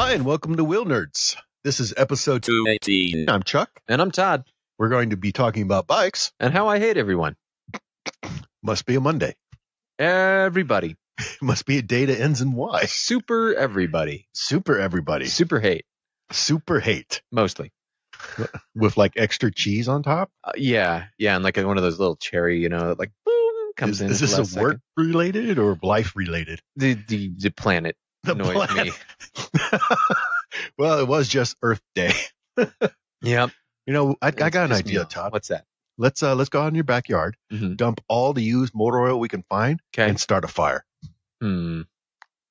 Hi, and welcome to Wheelnerds. This is episode 218. I'm Chuck. And I'm Todd. We're going to be talking about bikes. And how I hate everyone. Must be a Monday. Everybody. Must be a day that ends in Y. Super everybody. Super everybody. Super hate. Super hate. Mostly. With like extra cheese on top? Yeah. And like one of those little cherry, like boom, comes in. Is this a work related or life related? The planet annoys me. Well, it was just Earth Day. Yep. I got an idea, Todd. What's that? Let's go out in your backyard, dump all the used motor oil we can find, and start a fire. I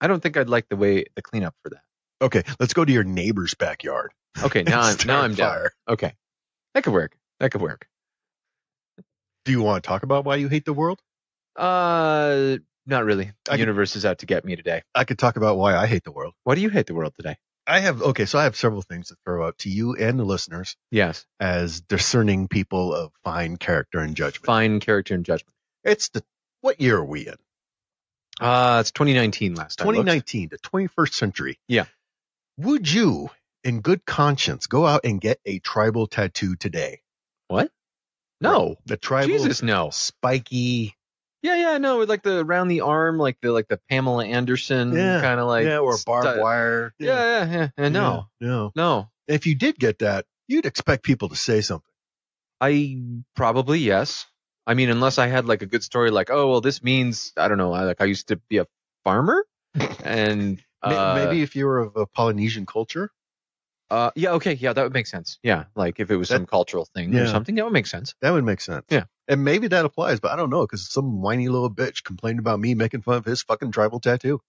don't think I'd like the cleanup for that. Okay, let's go to your neighbor's backyard. Okay, now I'm down. Okay, that could work. Do you want to talk about why you hate the world? Not really. The universe is out to get me today. I could talk about why I hate the world. Why do you hate the world today? I have several things to throw out to you and the listeners. Yes. As discerning people of fine character and judgment. What year are we in? It's 2019 last time. 2019, the 21st century. Yeah. Would you, in good conscience, go out and get a tribal tattoo today? What? No. The tribal. Jesus, no. Spiky. Yeah, no, with like the around the arm, like the Pamela Anderson kind of like. Yeah, or barbed wire. Yeah. No. If you did get that, you'd expect people to say something. I probably, yes. I mean, unless I had like a good story like, oh, well, this means, I don't know, I used to be a farmer. And maybe if you were of a Polynesian culture. Yeah, okay. Yeah, that would make sense. Yeah, like if it was some cultural thing or something, that would make sense. That would make sense. Yeah. And maybe that applies, but I don't know, because some whiny little bitch complained about me making fun of his fucking tribal tattoo.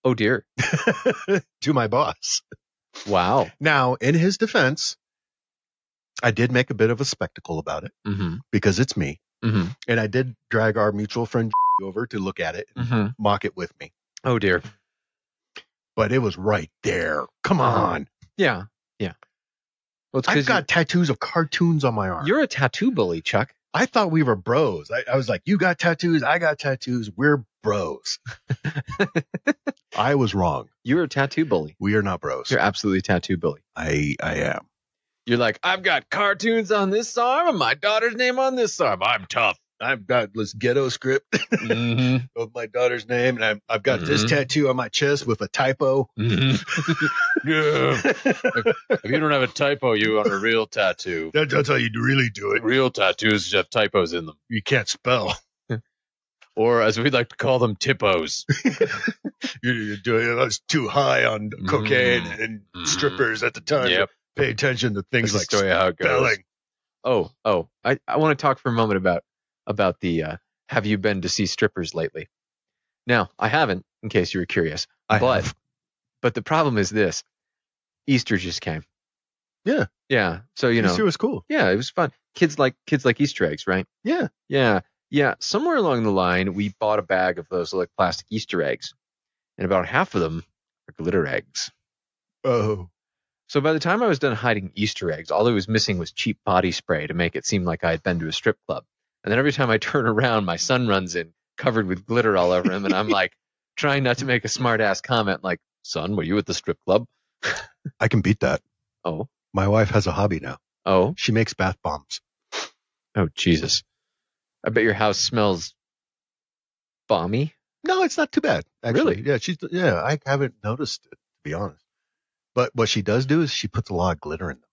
Oh, dear. To my boss. Wow. Now, in his defense, I did make a bit of a spectacle about it because it's me. And I did drag our mutual friend over to look at it and mock it with me. Oh, dear. But it was right there. Come on. Yeah. Well, I've got tattoos of cartoons on my arm. You're a tattoo bully, Chuck. I thought we were bros. I was like, you got tattoos, I got tattoos. We're bros. I was wrong. You're a tattoo bully. We are not bros. You're absolutely a tattoo bully. I am. You're like, I've got cartoons on this arm and my daughter's name on this arm. I'm tough. I've got this ghetto script of my daughter's name, and I've got this tattoo on my chest with a typo. Yeah. If you don't have a typo, you want a real tattoo. That's how you really do it. Real tattoos have typos in them. You can't spell. Or as we like to call them, typos. You're doing it. I was too high on cocaine and strippers at the time. Yep. To pay attention to things like spelling. Oh, I want to talk for a moment about the have you been to see strippers lately? Now, I haven't, in case you were curious. But the problem is this. Easter just came. Yeah. Yeah. So, Easter was cool. Yeah, it was fun. Kids like Easter eggs, right? Yeah. Yeah. Somewhere along the line, we bought a bag of those like plastic Easter eggs. And about half of them are glitter eggs. Oh. So by the time I was done hiding Easter eggs, all I was missing was cheap body spray to make it seem like I had been to a strip club. And then every time I turn around, my son runs in covered with glitter all over him. And I'm like trying not to make a smart ass comment like, son, were you at the strip club? I can beat that. Oh. My wife has a hobby now. Oh. She makes bath bombs. Oh, Jesus. I bet your house smells balmy. No, it's not too bad. Actually. Really? Yeah, I haven't noticed it, to be honest. But what she does do is she puts a lot of glitter in them.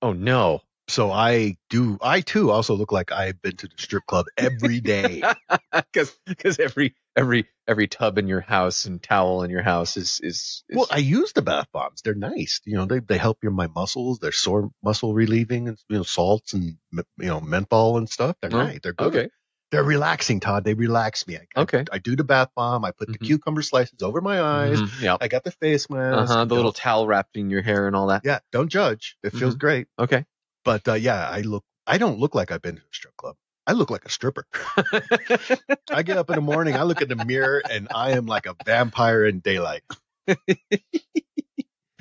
Oh, no. So I too also look like I've been to the strip club every day. Because every tub in your house and towel in your house is Well, I use the bath bombs. They're nice. They help my muscles. They're sore muscle relieving and salts and menthol and stuff. They're nice. They're good. Okay. They're relaxing, Todd. They relax me. I do the bath bomb. I put the cucumber slices over my eyes. Yeah. I got the face mask. The little towel wrapped in your hair and all that. Yeah. Don't judge. It feels great. Okay. But I don't look like I've been to a strip club. I look like a stripper. I get up in the morning, I look in the mirror, and I am like a vampire in daylight.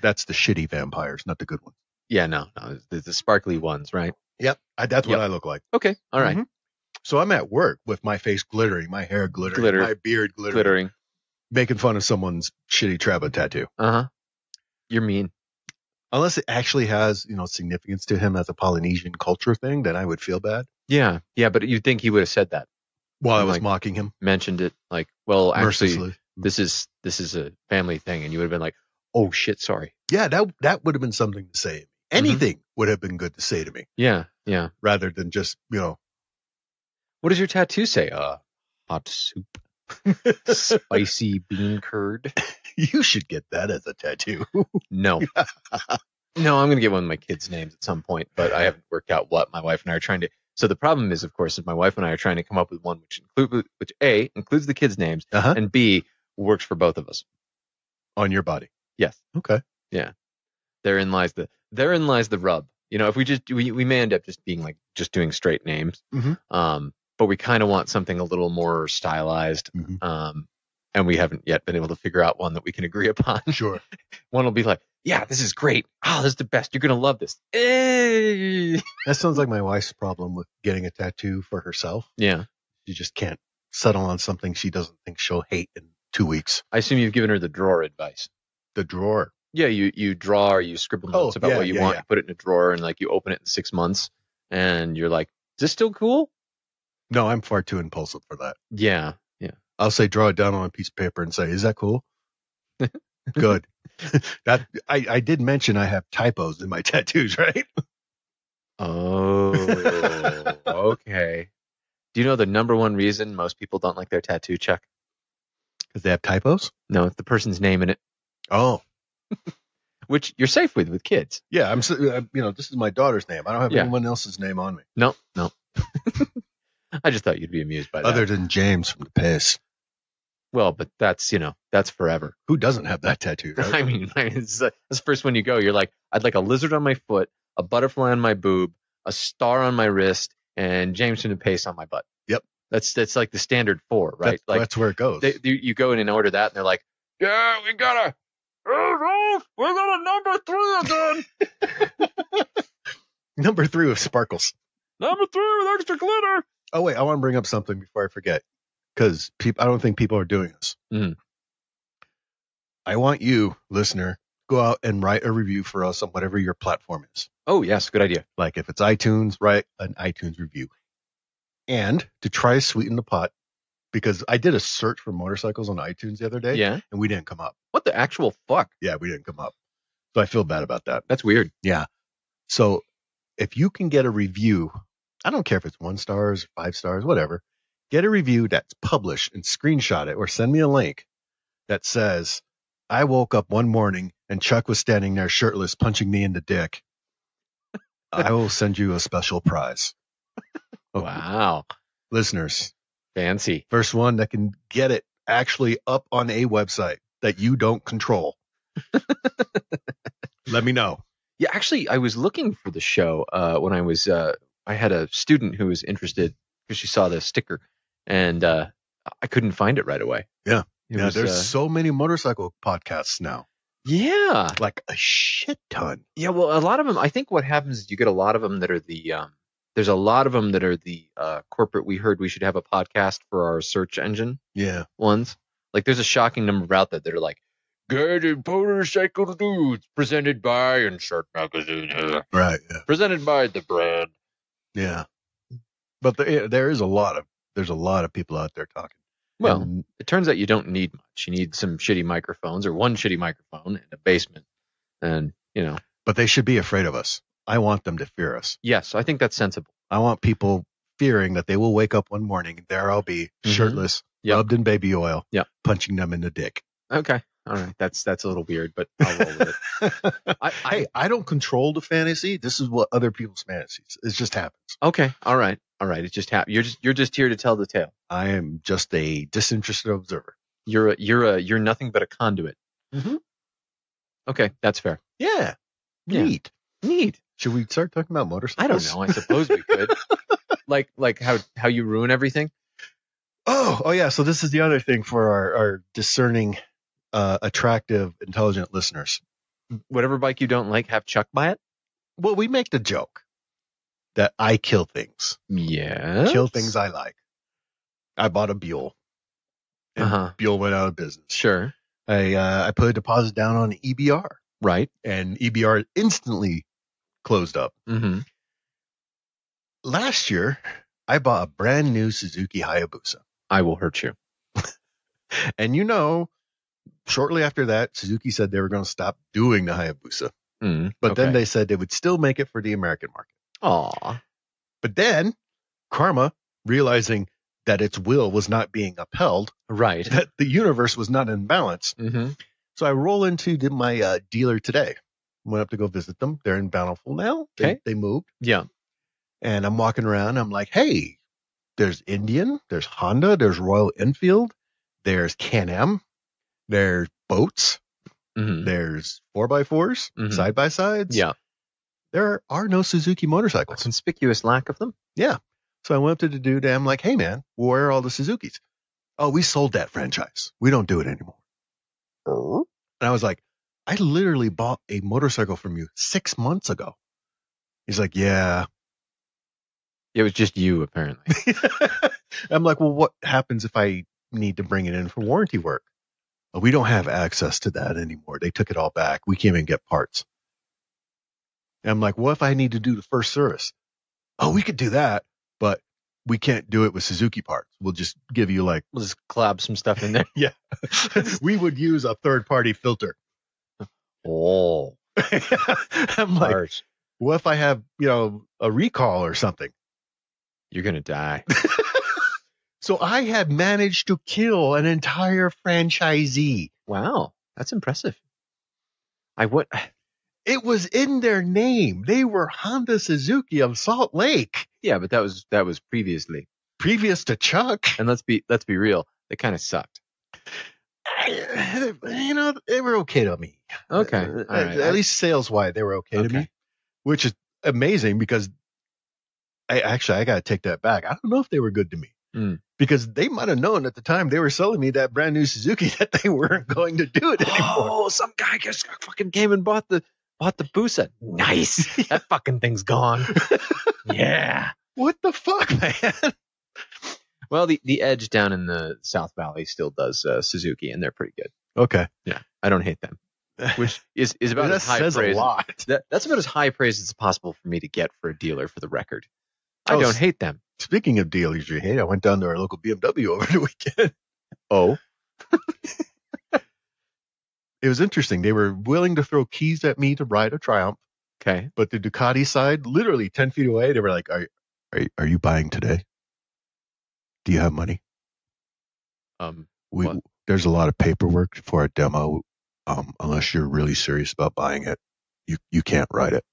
That's the shitty vampires, not the good ones. Yeah, no, the sparkly ones, right? Yep. That's what I look like. Okay. All right. So I'm at work with my face glittering, my hair glittering, my beard glittering, making fun of someone's shitty tribal tattoo. Uh-huh. You're mean. Unless it actually has, significance to him as a Polynesian culture thing, then I would feel bad. Yeah, but you'd think he would have said that while I was mocking him. Mentioned it like, well, actually, mercilessly. this is a family thing, and you would have been like, oh shit, sorry. Yeah, that would have been something to say. Anything would have been good to say to me. Yeah. Rather than just, What does your tattoo say? Hot soup. Spicy bean curd. You should get that as a tattoo. No. No, I'm going to get one of my kids' names at some point, but I haven't worked out what my wife and I are trying to. So the problem is, of course, is my wife and I are trying to come up with one which A, includes the kids' names, and B, works for both of us. On your body. Yes. Okay. Yeah. Therein lies the rub. If we may end up just being like just doing straight names. But we kind of want something a little more stylized. And we haven't yet been able to figure out one that we can agree upon. Sure. One will be like, yeah, this is great. Oh, this is the best. You're going to love this. Hey! That sounds like my wife's problem with getting a tattoo for herself. Yeah. She just can't settle on something she doesn't think she'll hate in 2 weeks. I assume you've given her the drawer advice. The drawer? Yeah, you draw or you scribble notes about what you want. You put it in a drawer and you open it in 6 months and you're like, is this still cool? No, I'm far too impulsive for that. Yeah. I'll say draw it down on a piece of paper and say, is that cool? Good. That I did mention I have typos in my tattoos, right? Oh, okay. Do you know the number one reason most people don't like their tattoo, Chuck? Because they have typos? No, it's the person's name in it. Oh. Which you're safe with kids. Yeah, this is my daughter's name. I don't have anyone else's name on me. No. I just thought you'd be amused by that. Other than James from the Piss. Well, but that's forever. Who doesn't have that tattoo? Right? I mean, it's the first one you go. You're like, I'd like a lizard on my foot, a butterfly on my boob, a star on my wrist, and James from the Pace on my butt. Yep. That's like the standard 4, right? That's where it goes. You go in and order that, and they're like, yeah, we got a number 3 again. Number 3 with sparkles. Number 3 with extra glitter. Oh, wait, I want to bring up something before I forget. Because I don't think people are doing this. I want you, listener, go out and write a review for us on whatever your platform is. Oh, yes. Good idea. Like if it's iTunes, write an iTunes review. And to try to sweeten the pot, because I did a search for motorcycles on iTunes the other day. Yeah. And we didn't come up. What the actual fuck? Yeah, we didn't come up. So I feel bad about that. That's weird. Yeah. So if you can get a review, I don't care if it's 1 star, 5 stars, whatever. Get a review that's published and screenshot it or send me a link that says, I woke up one morning and Chuck was standing there shirtless punching me in the dick. I will send you a special prize. Wow. Listeners. Fancy. First one that can get it actually up on a website that you don't control. Let me know. Yeah, actually, I was looking for the show when I had a student who was interested because she saw the sticker. And I couldn't find it right away. Yeah. There's so many motorcycle podcasts now. Yeah. Like a shit ton. Yeah, well, a lot of them, I think what happens is you get a lot of them that are there's a lot of them that are the corporate, we heard we should have a podcast for our search engine ones. Like there's a shocking number out there that are like, Guided Motorcycle Dudes, presented by Insert Magazine. Right. Yeah. Presented by the brand. Yeah. But there's a lot of people out there talking. Well, it turns out you don't need much. You need some shitty microphones or one shitty microphone and a basement. And, But they should be afraid of us. I want them to fear us. Yes, I think that's sensible. I want people fearing that they will wake up one morning and there I'll be shirtless, rubbed in baby oil, punching them in the dick. Okay. All right. That's a little weird, but I'll roll with it. I don't control the fantasy. This is what other people's fantasies. It just happens. Okay. All right. It just happens. You're just here to tell the tale. I am just a disinterested observer. You're nothing but a conduit. Mm-hmm. Okay, that's fair. Yeah. Neat. Should we start talking about motorcycles? I don't know. I suppose we could. like how you ruin everything. Oh yeah. So this is the other thing for our discerning, attractive, intelligent listeners. Whatever bike you don't like, have Chuck buy it. Well, we make the joke that I kill things. Yeah. Kill things I like. I bought a Buell. And Buell went out of business. Sure. I put a deposit down on an EBR. Right. and EBR instantly closed up. Mm-hmm. Last year, I bought a brand new Suzuki Hayabusa. I will hurt you. And shortly after that, Suzuki said they were going to stop doing the Hayabusa. But then they said they would still make it for the American market. Aw. But then Karma, realizing that its will was not being upheld, Right. that the universe was not in balance. Mm-hmm. So I roll into my dealer today. Went up to go visit them. They're in Bountiful now. They moved. Yeah. And I'm walking around. I'm like, hey, there's Indian, there's Honda, there's Royal Enfield, there's Can-Am, there's boats, Mm-hmm. there's 4x4s, Mhm. side-by-sides. Yeah. There are no Suzuki A motorcycles. conspicuous lack of them. Yeah. So I went up to the dude and I'm like, hey, man, where are all the Suzukis? Oh, we sold that franchise. We don't do it anymore. And I was like, I literally bought a motorcycle from you 6 months ago. He's like, yeah. It was just you, apparently. I'm like, well, what happens if I need to bring it in for warranty work? Oh, we don't have access to that anymore. They took it all back. We can't even get parts. And I'm like, what if I need to do the first service? Oh, we could do that, but we can't do it with Suzuki parts. We'll just give you like, We'll just clap some stuff in there. yeah, we would use a third party filter. Oh, I'm like, harsh. what if I have, a recall or something? You're going to die. So I had managed to kill an entire franchisee. Wow. That's impressive. It was in their name. They were Honda Suzuki of Salt Lake, Yeah, but that was previously. previous to Chuck. And let's be real. They kind of sucked. They were okay to me. Okay. All right. At least sales-wise, they were okay to me, which is amazing because I got to take that back. I don't know if they were good to me. Because they might have known at the time they were selling me that brand new Suzuki that they weren't going to do it anymore. Oh, some guy just fucking came and bought the Busa. Nice. That fucking thing's gone. Yeah. What the fuck, man? Well, the Edge down in the South Valley still does Suzuki, and they're pretty good. Okay. Yeah, I don't hate them, which is about that as high says praise. a lot. That's about as high praise as possible for me to get for a dealer, for the record. I Oh, don't hate them. Speaking of dealers you hate, I went down to our local BMW over the weekend. Oh, It was interesting. They were willing to throw keys at me to ride a Triumph, okay. but the Ducati side, literally 10 feet away, they were like, are you buying today? Do you have money? What? There's a lot of paperwork for a demo. Unless you're really serious about buying it, you can't ride it.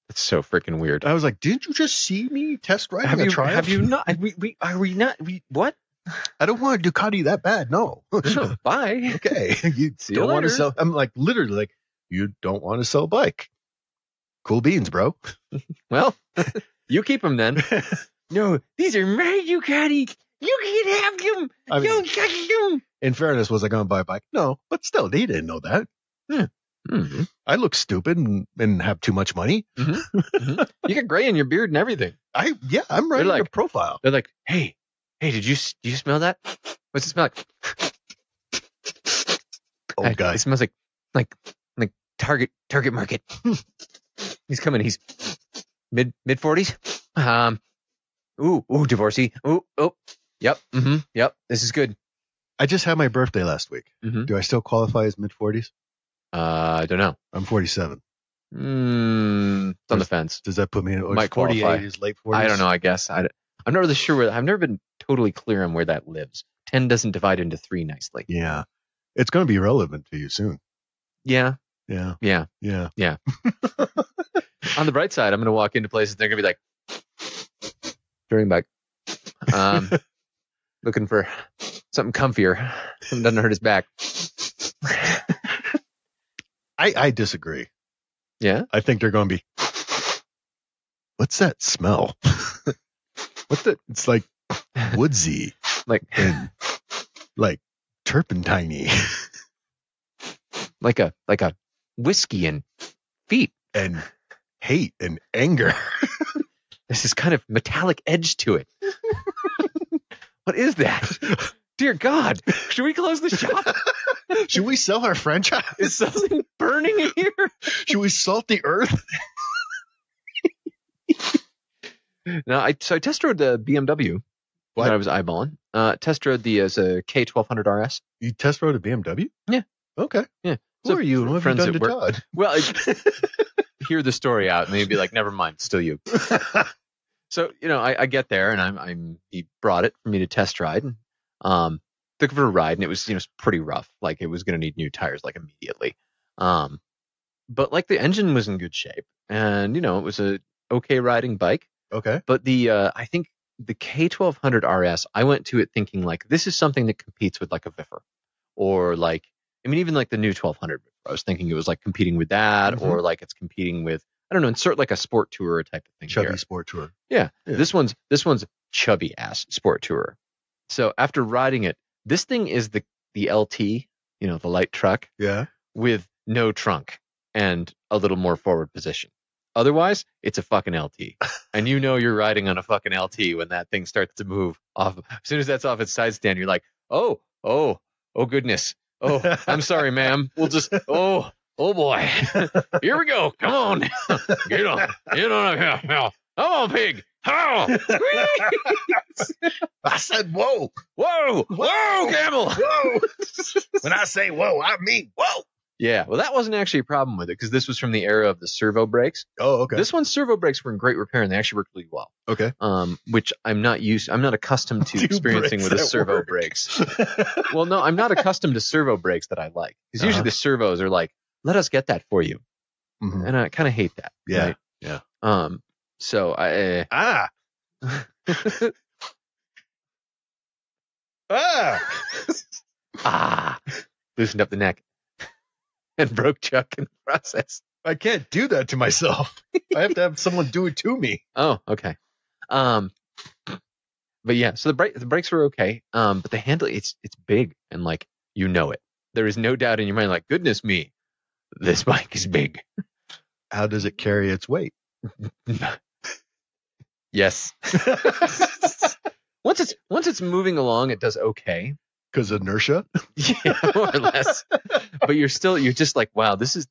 That's so freaking weird. I was like, didn't you just see me test riding a Triumph? Have you not? Are we not? What? I don't want a Ducati that bad. No. No, bye. Okay. You See you don't want to later. sell. I'm like, literally like, you don't want to sell a bike. Cool beans, bro. Well, you keep them then. No, these are my Ducati. You can have them. I mean, You got them. in fairness, was I going to buy a bike? No, but still, they didn't know that. Mm-hmm. I look stupid and have too much money. Mm-hmm. You got gray in your beard and everything. I'm writing a profile. They're like, hey, did you smell that? What's it smell like? Oh, God. It smells like Target Market. He's coming. He's mid 40s. Ooh, divorcee. Oh, yep. Mm-hmm. Yep. This is good. I just had my birthday last week. Mm-hmm. Do I still qualify as mid-40s? I don't know. I'm 47. It's on the fence. Does that put me in Might 48 qualify. is late 40s? I don't know. I guess I'm not really sure I've never been totally clear on where that lives. 10 doesn't divide into 3 nicely. Yeah. It's going to be relevant to you soon. Yeah. Yeah. Yeah. Yeah. Yeah. On the bright side, I'm going to walk into places. They're going to be like, touring bike. Looking for something comfier. Something doesn't hurt his back. I disagree. Yeah. I think they're going to be, what's that smell? It's like woodsy Like and like turpentine-y like a whiskey and feet. and hate and anger. There's this kind of metallic edge to it. What is that? Dear God, should we close the shop? Should we sell our franchise? Is something burning in here? Should we salt the earth? No, I test rode the BMW What? that I was eyeballing. Test rode the K1200 RS. You test rode a BMW? Yeah. Okay. Yeah. Who are you and what have you friends done to at work- Todd? Well, hear the story out and they'd be like, never mind, still you. So, I get there and he brought it for me to test ride. And, took it for a ride and it was, pretty rough. Like it was going to need new tires like immediately. But like the engine was in good shape and, it was a okay riding bike. Okay. But I think the K1200 RS, I went to it thinking like, this is something that competes with like a Viffer or like, even like the new 1200, I was thinking it was like competing with that or like it's competing with, I don't know, insert like a sport tourer type of thing. Chubby here. sport tour. Yeah. Yeah. This one's chubby ass sport tourer. So after riding it, this thing is the LT, the light truck Yeah. with no trunk and a little more forward position. Otherwise, it's a fucking LT. And you're riding on a fucking LT when that thing starts to move off. As soon as that's off its side stand, you're like, oh goodness. Oh, I'm sorry, ma'am. We'll just, oh boy. Here we go. Come on. Get on up here. Come on, pig. Oh. I said, whoa. Whoa, camel. Whoa. When I say whoa, I mean whoa. Yeah, well, that wasn't actually a problem with it because this was from the era of the servo brakes. Oh, okay. This one's servo brakes were in great repair and they actually worked really well. Okay. Which I'm not accustomed to Two experiencing brakes with the that servo work. brakes. Well, no, I'm not accustomed to servo brakes that I like because usually the servos are like, let us get that for you, and I kind of hate that. Yeah. Right? Yeah. So I loosened up the neck and broke Chuck in the process. I can't do that to myself. I have to have someone do it to me. Oh, okay. But yeah, so the brakes were okay. But the handle, it's big and like, it. There is no doubt in your mind, like, goodness me, this bike is big. How does it carry its weight? Yes. Once it's moving along, it does okay. Because inertia? Yeah, more or less. But you're just like, wow, this is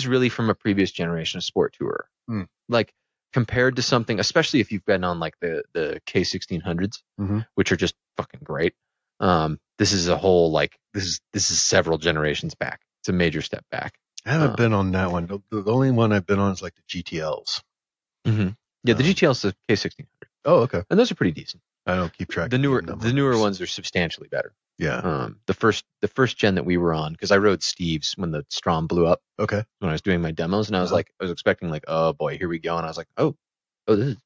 really from a previous generation of sport tourer. Like compared to something, especially if you've been on like the K1600s, which are just fucking great. This is a whole like this is several generations back. It's a major step back. I haven't been on that one. The only one I've been on is like the GTLs. Yeah, the GTL's the K1600. Oh, okay. And those are pretty decent. I don't keep track. The newer ones are substantially better. Yeah. The first gen that we were on, because I rode Steve's when the Strom blew up. Okay. When I was doing my demos, and I was like, I was expecting like, oh boy, here we go, and I was like, oh, this is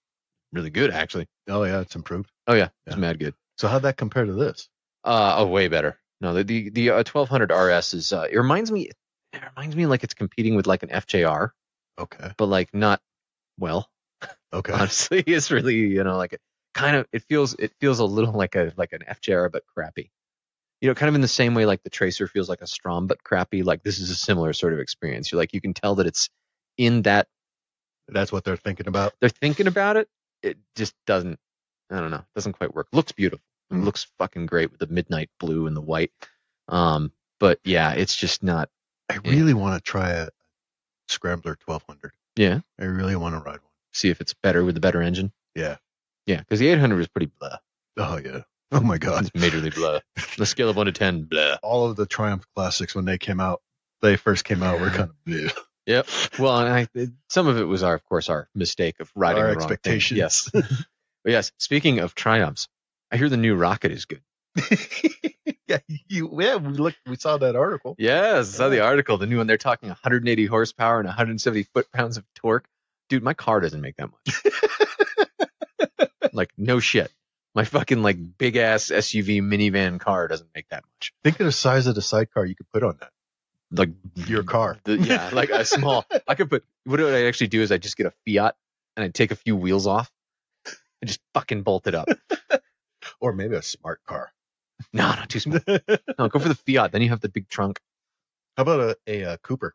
really good actually. Oh yeah, it's improved. Oh yeah, it's mad good. So how'd that compare to this? Way better. No, the 1200 RS is. It reminds me like it's competing with like an FJR. Okay. But like not well. Okay. Honestly, it's really like a kind of it feels a little like an FJR but crappy. Kind of in the same way like the Tracer feels like a Strom but crappy. Like this is a similar sort of experience. You can tell that it's in that. That's what they're thinking about. They're thinking about it. It just doesn't. I don't know. Doesn't quite work. Looks beautiful. It looks fucking great with the midnight blue and the white. But yeah, it's just not. I really want to try a Scrambler 1200. Yeah. I really want to ride one. See if it's better with the better engine. Yeah. Yeah, because the 800 was pretty blah. Oh yeah. Oh my god. It's majorly blah. On a scale of 1 to 10, blah. All of the Triumph classics when they first came out were kind of bleh. Yep. Well, some of it was of course our mistake of riding our the wrong expectations. Thing. Yes. But yes. Speaking of Triumphs, I hear the new Rocket is good. We saw that article. Yes, I saw the article. The new one. They're talking 180 horsepower and 170 foot-pounds of torque. Dude, my car doesn't make that much. Like no shit. My fucking like big ass SUV minivan car doesn't make that much. Think of the size of the sidecar you could put on that. Like your car. Like a small. I could put. What I actually do is I just get a Fiat and I take a few wheels off and just fucking bolt it up. Or maybe a smart car. No, not too small. No, go for the Fiat. Then you have the big trunk. How about a Cooper?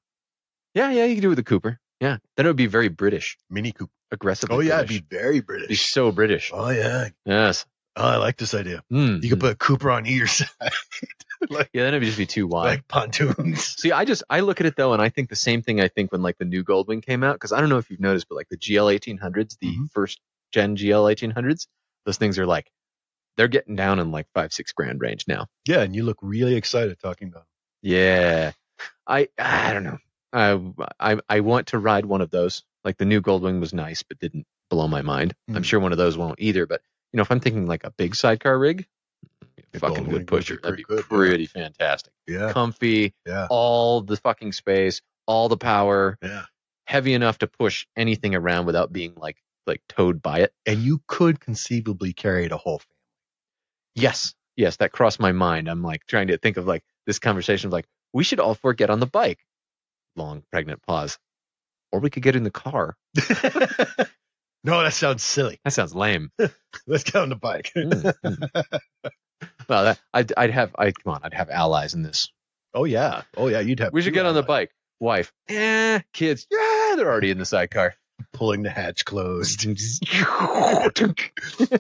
Yeah, you can do it with a Cooper. Yeah, then it would be very British. Mini Cooper. Aggressively Oh, yeah, British. it'd be very British. It'd be so British. Oh, yeah. Yes. Oh, I like this idea. Mm. You could put a Cooper on either side. Yeah, then it would just be too wide. Like pontoons. See, I look at it though, and I think the same thing. I think when like the new Goldwing came out, because I don't know if you've noticed, but like the GL 1800s, the first gen GL 1800s, those things are like they're getting down in like $5-6 grand range now. Yeah, and you look really excited talking about them. Yeah, I don't know. I want to ride one of those. Like the new Goldwing was nice, but didn't blow my mind. I'm sure one of those won't either. But if I'm thinking like a big sidecar rig, fucking good pusher. That'd be pretty fantastic. Yeah. Comfy. Yeah. All the fucking space, all the power. Yeah. Heavy enough to push anything around without being like towed by it. And you could conceivably carry the whole family. Yes, that crossed my mind. I'm like trying to think of like this conversation of like we should all four get on the bike. Long pregnant pause. Or we could get in the car. No, that sounds silly. That sounds lame. Let's get on the bike. Well, I'd have allies in this. Oh yeah, you'd have. We should get on the bike. Wife, kids, they're already in the sidecar. Pulling the hatch closed. Oh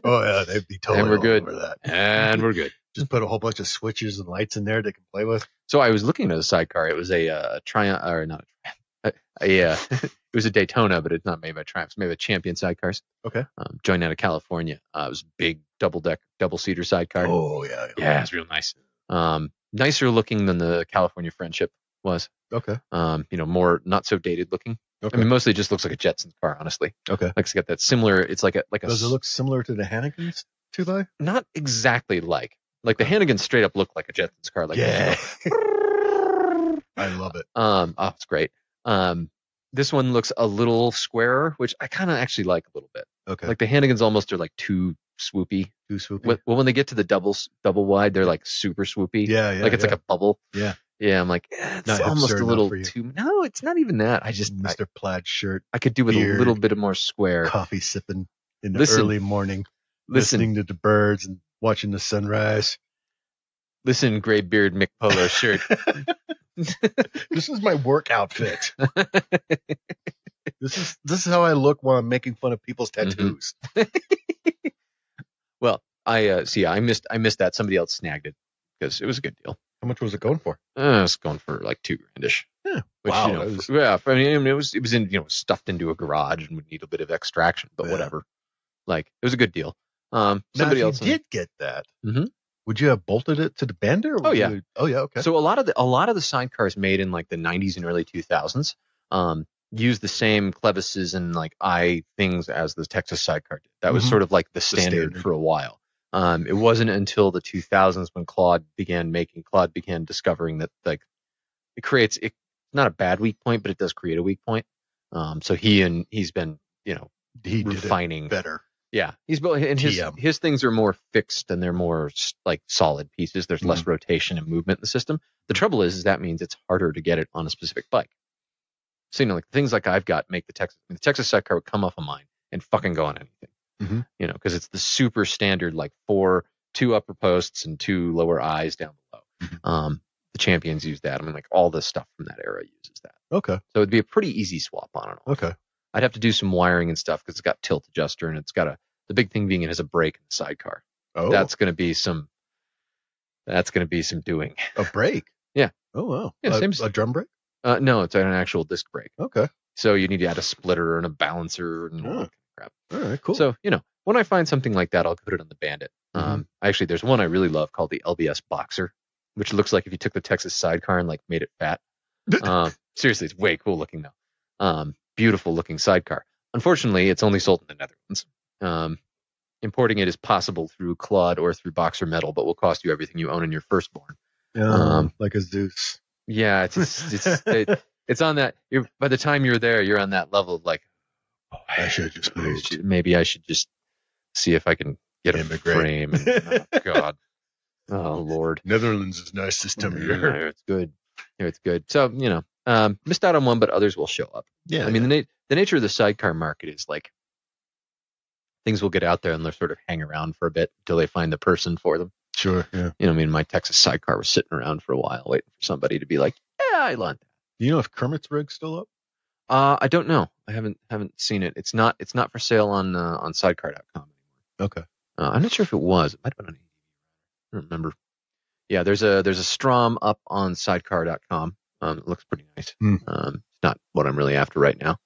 yeah, they'd be totally. And we're good. Over that. And we're good. Just put a whole bunch of switches and lights in there they can play with. So I was looking at a sidecar. It was a Triumph, or not it was a Daytona, but it's not made by Triumph. It's made by Champion Sidecars. Okay. Joined out of California. It was a big double-seater sidecar. Oh yeah. Yeah, it's real nice. Nicer looking than the California Friendship was. Okay. More not so dated looking. Okay. I mean, mostly it just looks like a Jetsons car, honestly. Okay. Like it's got that similar. It's like a. Does it look similar to the Hannigan's 2x? Not exactly like the Hannigan straight up looked like a Jetsons car. Like yeah. I love it. It's great. This one looks a little squarer, which I kind of actually like a little bit. Okay. Like the Hannigans almost are like too swoopy. Too swoopy. Well, when they get to the double wide, they're like super swoopy. Yeah. Like it's like a bubble. Yeah. Yeah, I'm like, it's Not almost a little for too. No, it's not even that. I just Mr. Plaid shirt. I could do with beard, a little bit of more square. Coffee sipping in the early morning, listening to the birds and watching the sunrise. Listen, gray beard Mick Polo shirt. This is my work outfit. This is how I look when I'm making fun of people's tattoos. Well, I missed that. Somebody else snagged it because it was a good deal. How much was it going for? It was going for like $2,000-ish. Yeah. Which, wow. I mean, it was in stuffed into a garage and would need a bit of extraction, but whatever. Like it was a good deal. Somebody else did get that. Mm-hmm. Would you have bolted it to the bender? Oh yeah. Okay. So a lot of the sidecars made in like the 90s and early 2000s used the same clevises and like eye things as the Texas sidecar did. That was sort of like the standard for a while. It wasn't until the 2000s when Claude began discovering that like it's not a bad weak point, but it does create a weak point. So he's been refining better. Yeah, he's built, and his things are more fixed and they're more like solid pieces. There's less rotation and movement in the system. The trouble is that means it's harder to get it on a specific bike. So like things like I've got make the Texas sidecar would come off of mine and fucking go on anything. Because it's the super standard like 2 upper posts and 2 lower eyes down below. The Champions use that. I mean, like all the stuff from that era uses that. Okay. So it'd be a pretty easy swap on and off. Okay. I'd have to do some wiring and stuff because it's got tilt adjuster and it's got the big thing being it has a brake in the sidecar. Oh. That's going to be some doing. A brake? Yeah. Oh wow. Yeah, a drum brake? No, it's an actual disc brake. Okay. So you need to add a splitter and a balancer and all that kind of crap. All right, cool. So, when I find something like that, I'll put it on the Bandit. Actually, there's one I really love called the LBS Boxer, which looks like if you took the Texas sidecar and like made it fat. Seriously, it's way cool looking though. Beautiful looking sidecar. Unfortunately, it's only sold in the Netherlands. Importing it is possible through Claude or through Boxer Metal, but will cost you everything you own in your firstborn. Like a Zeus. Yeah, it's on that. By the time you're there, you're on that level of like, I should just moved. Maybe I should just see if I can get a frame. And, oh God, oh Lord. Netherlands is nice this time of year. It's good. It's good. So missed out on one, but others will show up. Yeah. I mean, the nature of the sidecar market is like things will get out there and they'll sort of hang around for a bit until they find the person for them. Sure. Yeah. My Texas sidecar was sitting around for a while waiting for somebody to be like, yeah, I want that. Do you know if Kermit's rig's still up? I don't know. I haven't seen it. It's not for sale on sidecar.com anymore. Okay. I'm not sure if it was. It might have been on ADV. I don't remember. Yeah, there's a Strom up on sidecar.com. It looks pretty nice. It's not what I'm really after right now.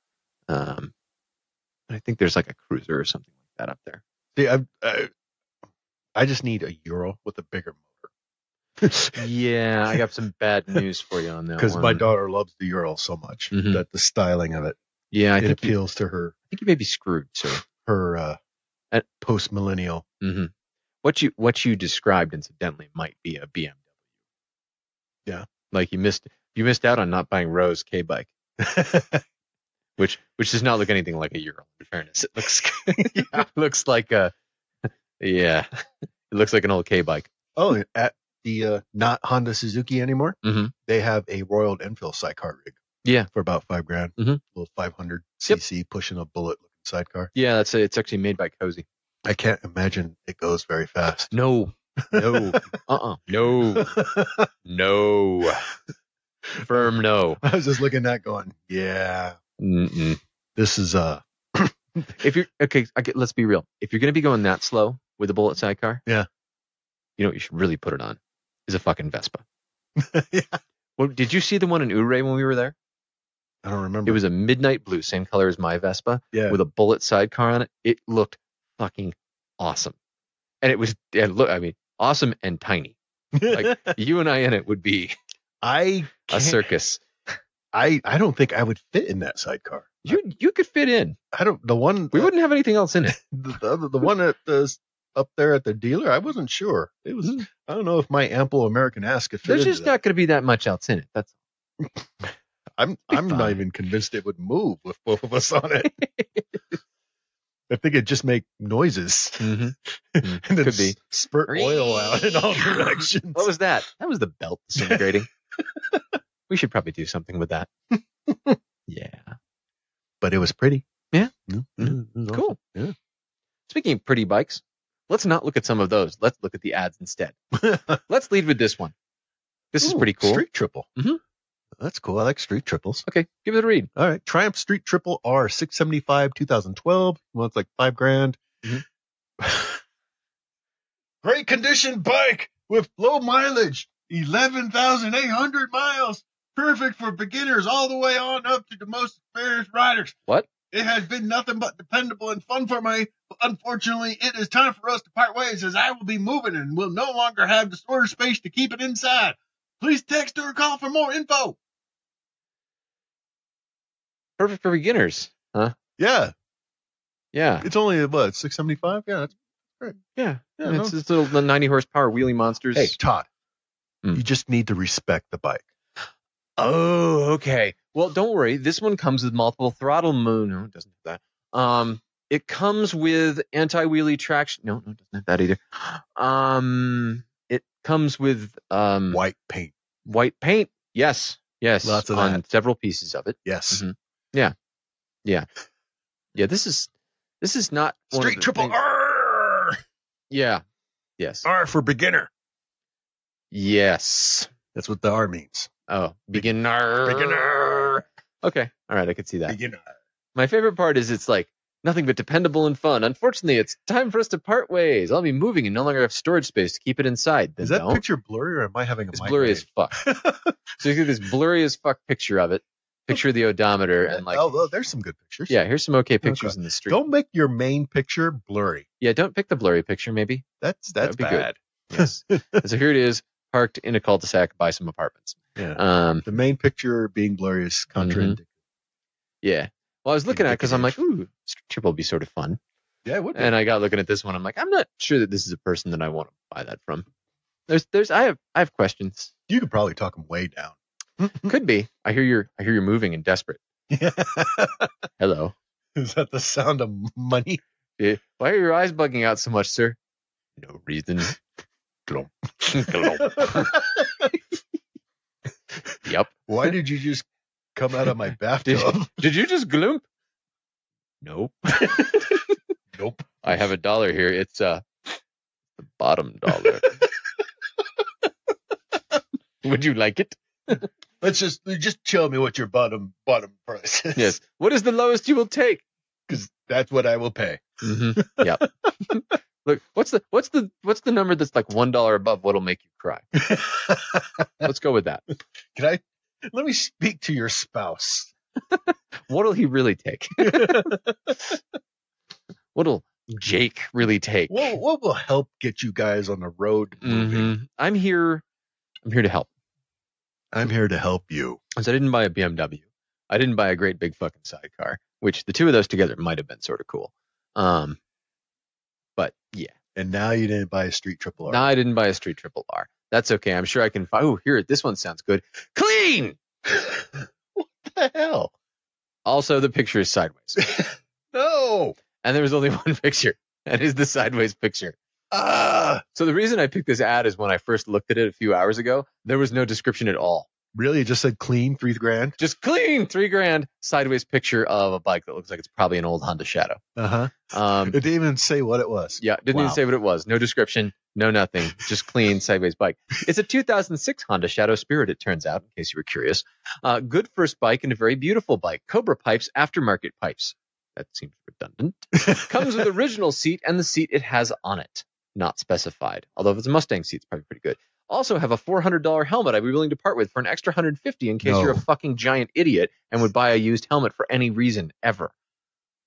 I think there's like a cruiser or something like that up there. See, I just need a Ural with a bigger motor. Yeah, I got some bad news for you on that one. Because my daughter loves the Ural so much that the styling of it, it appeals to her. I think you may be screwed, sir. Her post-millennial. Mm-hmm. What you described, incidentally, might be a BMW. Yeah. Like you missed out on not buying Rose K-Bike. Which does not look anything like a Ural, in fairness. It looks like it looks like an old K-Bike. Oh, at the not Honda Suzuki anymore, they have a Royal Enfield sidecar rig. Yeah. For about $5,000. A little 500 cc pushing a bullet looking sidecar. Yeah, it's actually made by Cozy. I can't imagine it goes very fast. No. No. No. Firm no. I was just looking at that going, yeah. Mm-mm. This is if you're okay, let's be real. If you're gonna be going that slow with a bullet sidecar, you know what you should really put it on is a fucking Vespa. Yeah. Well, did you see the one in Ouray when we were there? I don't remember. It was a midnight blue, same color as my Vespa, with a bullet sidecar on it. It looked fucking awesome, and it was awesome and tiny. Like you and I in it would be a circus. I don't think I would fit in that sidecar. You could fit in. We wouldn't have anything else in it. The one that is up there at the dealer, I wasn't sure. It was. I don't know if my ample American ass could fit. There's just not going to be that much else in it. That's. I'm not even convinced it would move with both of us on it. I think it'd just make noises. And then could be spurt oil out in all directions. What was that? That was the belt disintegrating. We should probably do something with that. Yeah. But it was pretty. Yeah. Cool. Awesome. Yeah. Speaking of pretty bikes, let's not look at some of those. Let's look at the ads instead. Let's lead with this one. This is pretty cool. Street triple. That's cool. I like street triples. Okay, give it a read. All right. Triumph Street Triple R 675 2012. Well, it's like $5,000. Great condition bike with low mileage, 11,800 miles. Perfect for beginners all the way on up to the most experienced riders. What? It has been nothing but dependable and fun for me. But unfortunately, it is time for us to part ways as I will be moving and will no longer have the storage space to keep it inside. Please text or call for more info. Perfect for beginners, huh? Yeah. Yeah. It's only, what, 675? Yeah, that's great. Yeah. It's this little 90 horsepower wheelie monsters. Hey, Todd, you just need to respect the bike. Oh, okay. Well, don't worry. This one comes with multiple throttle mode. No, it doesn't have that. It comes with anti-wheelie traction. No, it doesn't have that either. It comes with white paint. White paint. Yes. Lots of on that. Several pieces of it. Yes. Yeah. This is not Street Triple R. Yeah. Yes. R for beginner. Yes. That's what the R means. Oh, beginner. Okay. All right. I could see that. Beginner. My favorite part is it's like nothing but dependable and fun. Unfortunately, it's time for us to part ways. I'll be moving and no longer have storage space to keep it inside. Then is that picture blurry or am I having a migraine? Blurry as fuck. So you get this blurry as fuck picture of it. Picture of the odometer and like. Oh, there's some good pictures. Yeah, here's some okay pictures in the street. Don't make your main picture blurry. Yeah, don't pick the blurry picture. Maybe that's That'd be bad. Good. Yes. So here it is, parked in a cul-de-sac by some apartments. Yeah. The main picture being blurry is contraindicated. Yeah. Well, I was looking at it because I'm like, ooh, Street Triple would be sort of fun. Yeah, it would be. And I got looking at this one. I'm like, I'm not sure that this is a person that I want to buy that from. I have questions. You could probably talk them way down. Could be. I hear you're moving and desperate. Yeah. Hello. Is that the sound of money? Yeah. Why are your eyes bugging out so much, sir? No reason. Yep. Why did you just come out of my bathtub? Did you just gloom? Nope. Nope. I have $1 here. It's the bottom dollar. Would you like it? Let's just tell me what your bottom price is. Yes. What is the lowest you will take? Because that's what I will pay. Mm-hmm. Yep. Look, what's the number that's like $1 above what'll make you cry? Let's go with that. Let me speak to your spouse. What'll he really take? What'll Jake really take? What will help get you guys on the road moving? I'm here to help. I'm here to help you. Because I didn't buy a BMW. I didn't buy a great big fucking sidecar, which the two of those together might have been sort of cool. But yeah. And now you didn't buy a Street Triple R. No, I didn't buy a Street Triple R. That's okay. I'm sure I can find. Oh, here, this one sounds good. Clean! What the hell? Also, the picture is sideways. No! And there was only one picture. That is the sideways picture. So the reason I picked this ad is when I first looked at it a few hours ago, there was no description at all. Really? It just said clean, $3,000? Just clean, $3,000, sideways picture of a bike that looks like it's probably an old Honda Shadow. Uh-huh. It didn't even say what it was. Yeah, didn't even say what it was. No description, no nothing. Just clean, sideways bike. It's a 2006 Honda Shadow Spirit, it turns out, in case you were curious. Good first bike and a very beautiful bike. Cobra pipes, aftermarket pipes. That seems redundant. Comes with original seat and the seat it has on it. Not specified. Although if it's a Mustang seat, it's probably pretty good. Also have a $400 helmet I'd be willing to part with for an extra $150 in case you're a fucking giant idiot and would buy a used helmet for any reason ever,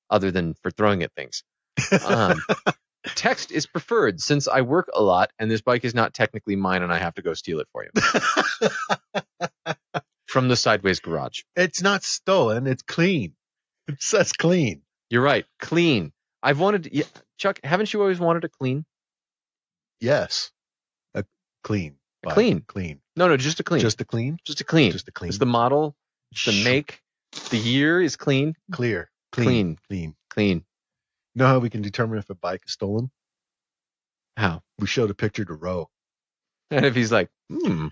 other than for throwing at things. Text is preferred since I work a lot and this bike is not technically mine and I have to go steal it for you. From the sideways garage. It's not stolen. It's clean. It says clean. You're right. Clean. I've wanted to, Chuck, haven't you always wanted a clean? Yes. Clean. Clean. No, just a clean. Just a clean? Just a clean. Just a clean. It's the model, the make, the year is clean. Clear. Clean. You know how we can determine if a bike is stolen? How? We showed a picture to Roe. And if he's like,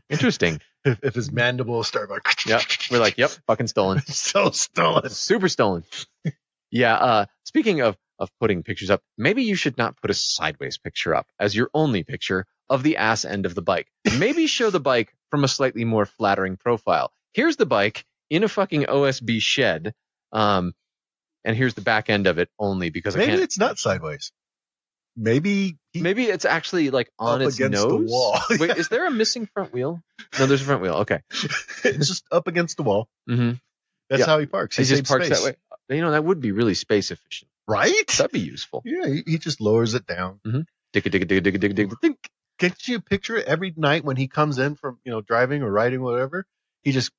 interesting. if his mandibles start like... Yep. We're like, yep, fucking stolen. So stolen. Super stolen. Yeah. Speaking of putting pictures up, maybe you should not put a sideways picture up as your only picture of the ass end of the bike. Maybe show the bike from a slightly more flattering profile. Here's the bike in a fucking OSB shed. And here's the back end of it only because maybe it's not sideways. Maybe it's actually like on its nose. The wall. Wait, is there a missing front wheel? No, there's a front wheel. Okay. It's just up against the wall. Mm-hmm. That's how he parks. He just parks that way. You know, that would be really space efficient. Right? That'd be useful. Yeah, he just lowers it down. Mm-hmm. Dig. Can't you picture it every night when he comes in from, driving or riding, whatever? He just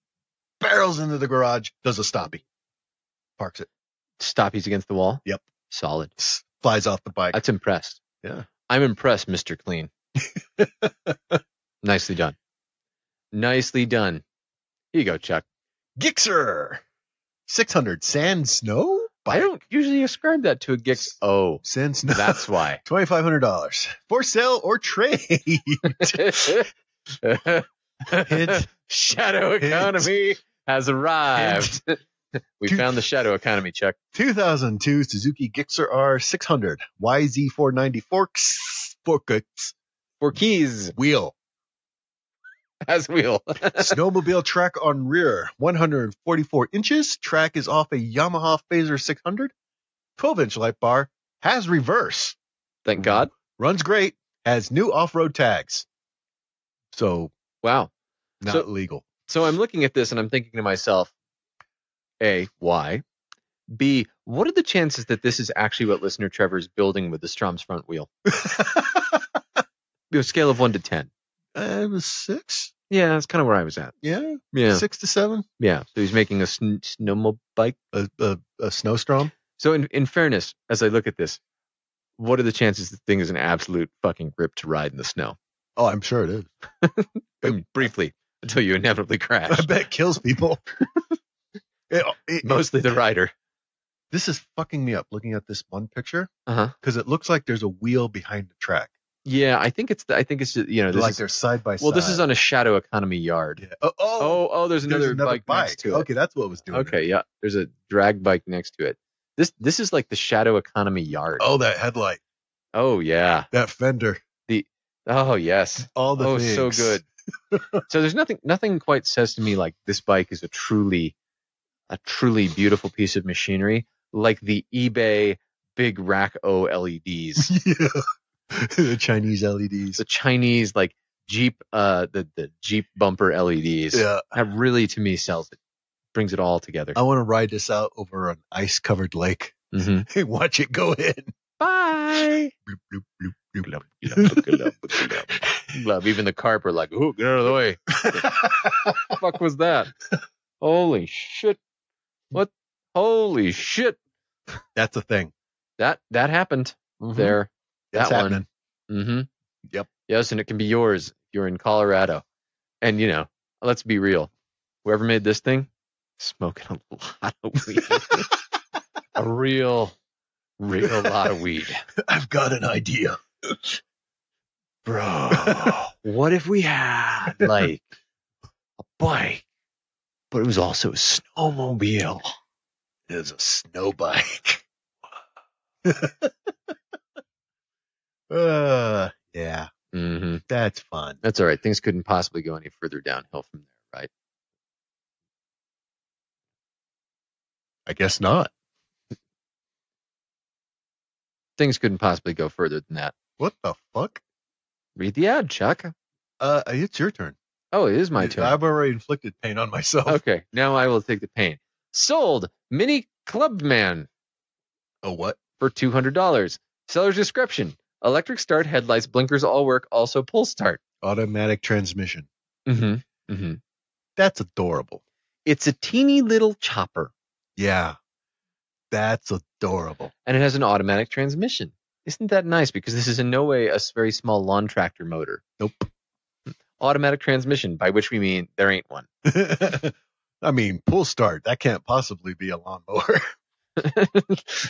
barrels into the garage, does a stoppie, parks it. Stoppies against the wall? Yep. Solid. Flies off the bike. That's impressed. Yeah. I'm impressed, Mr. Clean. Nicely done. Here you go, Chuck. Gixxer 600 sand snow bike. I don't usually ascribe that to a Gix. Oh, sand snow. That's why. $2,500 for sale or trade. Shadow economy has arrived. We found the shadow economy, Chuck. 2002 Suzuki Gixxer R600 YZ490 forks. For keys. Wheel. Has wheel. Snowmobile track on rear, 144 inches. Track is off a Yamaha Phaser 600. 12-inch light bar. Has reverse. Thank God. Runs great. Has new off-road tags. So, wow. Not legal. So I'm looking at this and I'm thinking to myself, A, why? B, what are the chances that this is actually what listener Trevor is building with the Strom's front wheel? A scale of 1 to 10. It was 6. Yeah, that's kind of where I was at. Yeah? 6 to 7? Yeah, so he's making a snowmobile bike. A snowstrom? So in fairness, as I look at this, what are the chances the thing is an absolute fucking rip to ride in the snow? Oh, I'm sure it is. I mean, briefly, until you inevitably crash. I bet it kills people. Mostly the rider. This is fucking me up looking at this one picture. Uh-huh. Because it looks like there's a wheel behind the track. Yeah, I think it's this like they're side by side. Well, this is on a shadow economy yard. Yeah. There's another bike next to it. Okay, that's what was doing. Okay, yeah. There's a drag bike next to it. This is like the shadow economy yard. Oh, that headlight. Oh yeah. That fender. Oh yes. All the things. So good. So there's nothing quite says to me like this bike is a truly beautiful piece of machinery, like the eBay big rack O LEDs. Yeah. The Chinese LEDs. The Chinese like Jeep, the Jeep bumper LEDs. Yeah. That really to me sells it, brings it all together. I want to ride this out over an ice-covered lake Mm-hmm. and watch it go in. Bye. Bloop, bloop, bloop, bloop. Glub, glub, glub, glub. Glub. Even the carp are like, "Ooh, get out of the way!" What the fuck was that? Holy shit! What? Holy shit! That's a thing. That happened Mhm. there. That's That happening. one. Mm-hmm. Yep. Yes, and it can be yours if you're in Colorado. And you know, let's be real. Whoever made this thing, smoking a lot of weed. A real lot of weed. I've got an idea. Bro, what if we had like a bike, but it was also a snowmobile? It's a snow bike. Yeah, Mm-hmm. that's fun. That's all right. Things couldn't possibly go any further downhill from there, right? I guess not. Things couldn't possibly go further than that. What the fuck? Read the ad, Chuck. It's your turn. Oh, it is my turn. I've already inflicted pain on myself. Okay, now I will take the pain. Sold Mini Clubman Oh, what? for $200. Seller's description: electric start, headlights, blinkers all work, also pull start. Automatic transmission. Mm-hmm. Mm-hmm. That's adorable. It's a teeny little chopper, Yeah, that's adorable. and it has an automatic transmission. Isn't that nice? Because this is in no way a very small lawn tractor motor. Nope. Automatic transmission, by which we mean there ain't one. I mean, pull start. That can't possibly be a lawnmower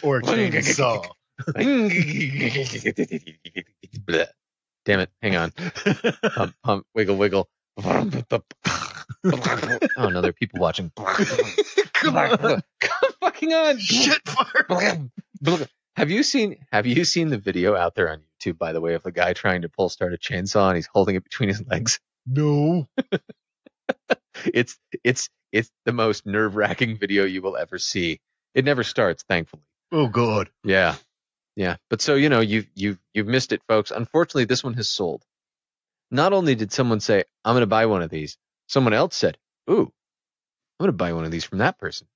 or a chainsaw. Bleh. Damn it. Hang on. Pump, wiggle, wiggle. Oh no, there are people watching. Come on. Come fucking on. Shit fart. Have you seen the video out there on YouTube, by the way, of the guy trying to pull start a chainsaw and he's holding it between his legs? No. It's the most nerve-wracking video you will ever see. It never starts, thankfully. Oh, God. Yeah. But so you've missed it, folks. Unfortunately, this one has sold. Not only did someone say, "I'm going to buy one of these," someone else said, "Ooh, I'm going to buy one of these from that person."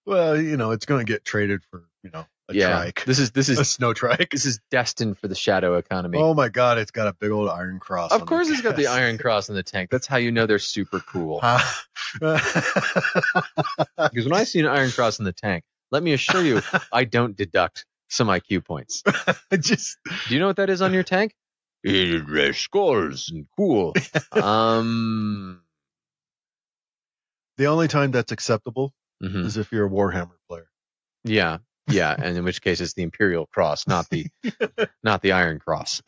Well, it's going to get traded for, a trike. This is A snow trike. this is destined for the shadow economy. Oh my God, it's got a big old iron cross. Of course, it's got the iron cross in the tank. That's how you know they're super cool. Because when I see an iron cross in the tank, let me assure you, I don't deduct some IQ points. Do you know what that is on your tank? It scores and cool. The only time that's acceptable Mhm. is if you're a Warhammer player. Yeah, and in which case it's the Imperial Cross, not the Iron Cross.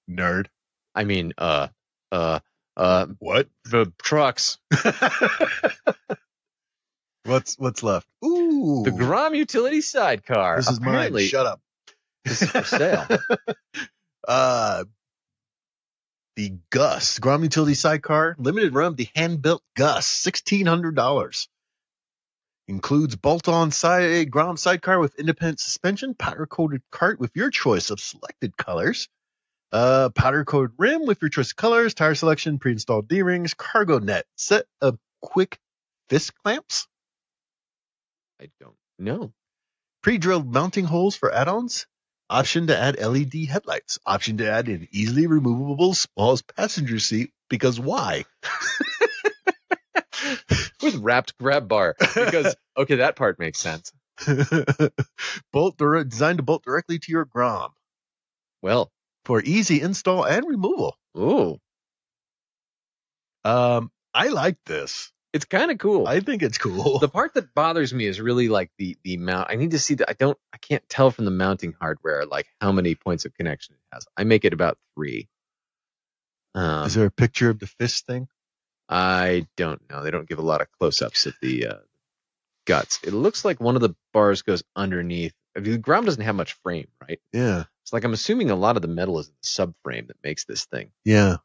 Nerd. I mean, What? the trucks. What's left? Ooh. The Grom Utility Sidecar. This is Apparently, mine. Shut up. This is for sale. The Gus Grom Utility Sidecar, limited run, the hand-built Gus, $1,600. Includes bolt-on Grom sidecar with independent suspension, powder-coated cart with your choice of selected colors, powder-coated rim with your choice of colors, tire selection, pre-installed D-rings, cargo net, set of quick fist clamps, I don't know. pre-drilled mounting holes for add-ons, option to add LED headlights, option to add an easily removable small passenger seat, because why? With wrapped grab bar. Because, okay, that part makes sense. Designed to bolt directly to your Grom Well, for easy install and removal. ooh, I like this. it's kind of cool. I think it's cool. The part that bothers me is really like the mount. I need to see that. I can't tell from the mounting hardware like how many points of connection it has. I make it about 3. Is there a picture of the fist thing? I don't know. They don't give a lot of close-ups of the guts. It looks like one of the bars goes underneath. I mean, the Grom doesn't have much frame, right? Yeah. It's like I'm assuming a lot of the metal is in the subframe that makes this thing. Yeah.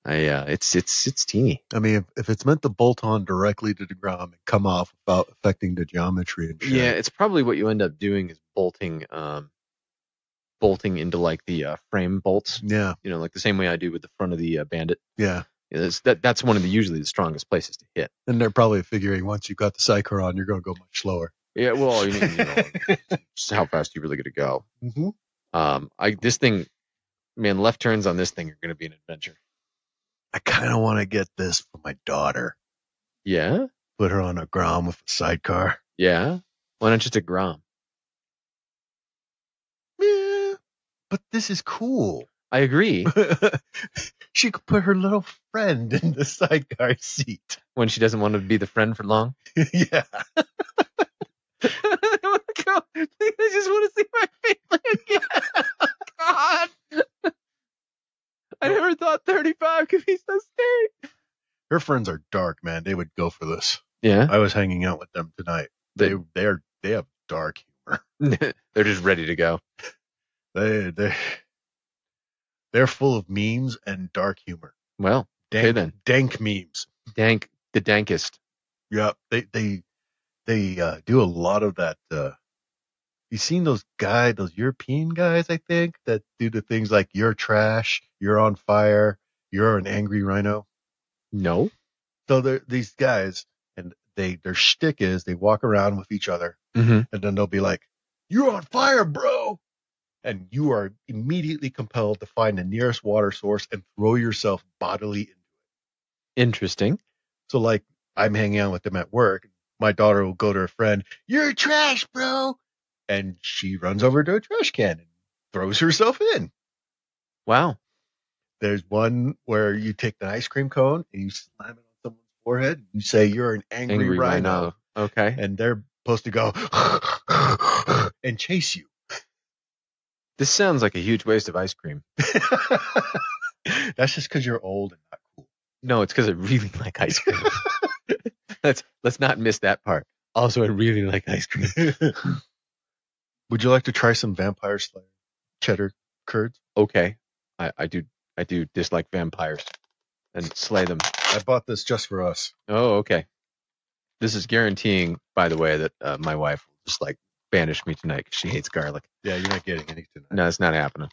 It's teeny. I mean, if it's meant to bolt on directly to the Grom and come off without affecting the geometry and shit. Yeah, it's probably what you end up doing is bolting bolting into like the frame bolts. Yeah. You know, like the same way I do with the front of the Bandit. Yeah. That's one of the usually the strongest places to hit. And they're probably figuring once you got the sidecar on, you're going to go much slower. Yeah, well, you know just how fast you really got to go. Mm-hmm. This thing, man, left turns on this thing are going to be an adventure. I kind of want to get this for my daughter. Yeah? Put her on a Grom with a sidecar. Yeah? Why not just a Grom? Yeah, but this is cool. I agree. She could put her little friend in the sidecar seat. When she doesn't want to be the friend for long? Yeah. I want to go. I just want to see my family again. God. I never thought 35 could be so scary. Her friends are dark, man. They would go for this. Yeah? I was hanging out with them tonight. They have dark humor. They're just ready to go. They're full of memes and dark humor. Well, okay then. Dank memes. The dankest. Yeah, they do a lot of that. You seen those European guys, I think, that do the things like you're trash, you're on fire, you're an angry rhino. No. So these guys, and their shtick is they walk around with each other, Mm-hmm. and then they'll be like, "You're on fire, bro," and you are immediately compelled to find the nearest water source and throw yourself bodily into it. Interesting. So, like, I'm hanging out with them at work. My daughter will go to her friend, "You're trash, bro," and she runs over to a trash can and throws herself in. Wow. There's one where you take the ice cream cone and you slam it on someone's forehead. And you say you're an angry rhino. Okay. And they're supposed to go and chase you. This sounds like a huge waste of ice cream. That's just because you're old and not cool. No, it's because I really like ice cream. Let's not miss that part. Also, I really like ice cream. Would you like to try some Vampire Slayer cheddar curds? Okay. I do dislike vampires and slay them. I bought this just for us. Oh, okay. This is guaranteeing, by the way, that my wife will just like banish me tonight because she hates garlic. Yeah, you're not getting any tonight. No, it's not happening.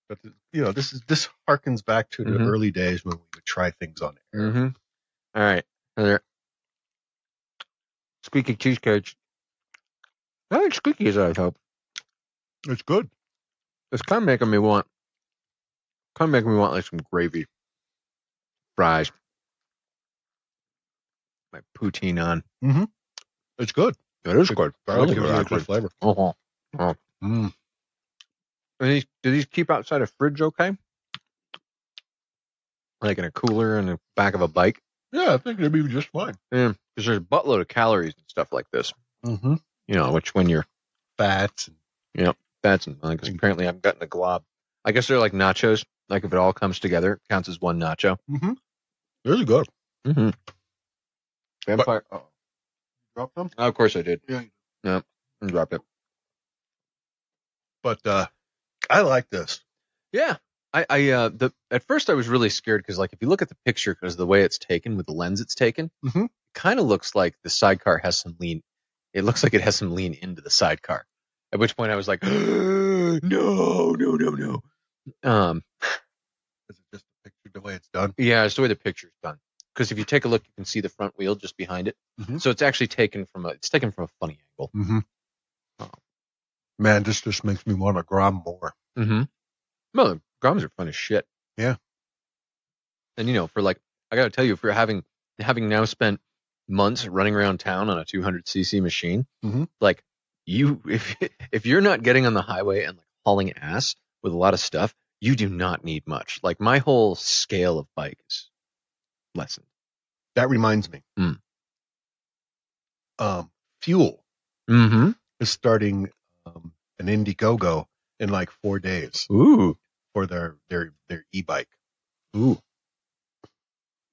But this harkens back to the early days when we would try things on air. Mm-hmm. All right. There. Squeaky cheese curds. I think squeaky as I hope. It's good. It's kind of making me want like some gravy, fries, my poutine on. Mm-hmm. It's good. It is good. Garlic Really gives you a good flavor. Uh-huh. Uh-huh. Mm. And do these keep outside a fridge okay? Like in a cooler in the back of a bike? Yeah, I think it'd be just fine. Yeah, because there's a buttload of calories and stuff like this. Mm-hmm. You know, which when you're Fats. that's because apparently I've gotten a glob. I guess they're like nachos. Like if it all comes together, it counts as one nacho. Mm-hmm. Really good. Mm-hmm. Vampire. Drop them? Oh, of course I did. Yeah. No, I dropped it. But I like this. Yeah. At first I was really scared because like if you look at the picture because of the way it's taken with the lens it's taken, Mhm. it kind of looks like the sidecar has some lean. It looks like it has some lean into the sidecar. At which point I was like, no. Is it just the picture the way it's done? Yeah, it's the way the picture's done. Because if you take a look, you can see the front wheel just behind it. Mhm. So it's actually taken from a funny angle. Mm-hmm. Oh. Man, this just makes me want to Grom more. Mm-hmm. Well, the Groms are fun as shit. Yeah. And for like, I got to tell you, for having now spent months running around town on a 200cc machine, Mhm. like if you're not getting on the highway and like hauling ass with a lot of stuff, you do not need much. Like my whole scale of bike is lessened. That reminds me. Mm. Fuel Mm-hmm. is starting an Indiegogo in like 4 days Ooh. for their e-bike. Ooh.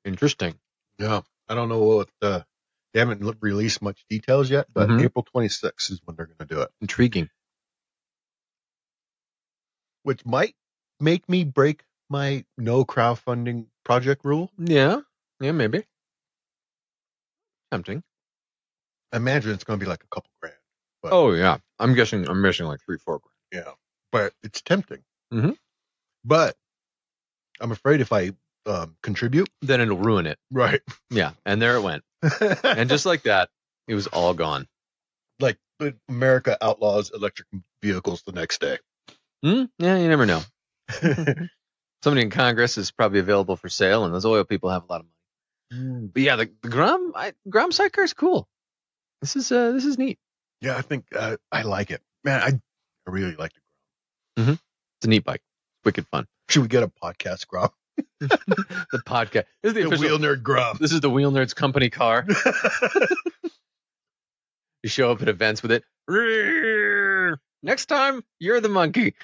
Interesting. Yeah. I don't know what they haven't released much details yet, but Mhm. April 26th is when they're going to do it, Intriguing. which might make me break my no crowdfunding project rule. Yeah. Yeah, maybe. Tempting. I imagine it's going to be like a couple grand. But, Oh yeah, I'm guessing I'm missing like 3-4 grand. yeah, but it's tempting. Mhm. But I'm afraid if I contribute, Then it'll ruin it. right? Yeah, and there it went. And just like that, it was all gone. Like America outlaws electric vehicles the next day. Yeah, you never know. Somebody in Congress is probably available for sale, and those oil people have a lot of money. But yeah, the Grom sidecar is cool. This is neat. Yeah, I think I like it, man. I really like the Grom. It's a neat bike. Wicked fun. Should we get a podcast Grom? The podcast. This is the official Wheelnerd Grom. This is the Wheelnerds company car. You show up at events with it. Next time, you're the monkey.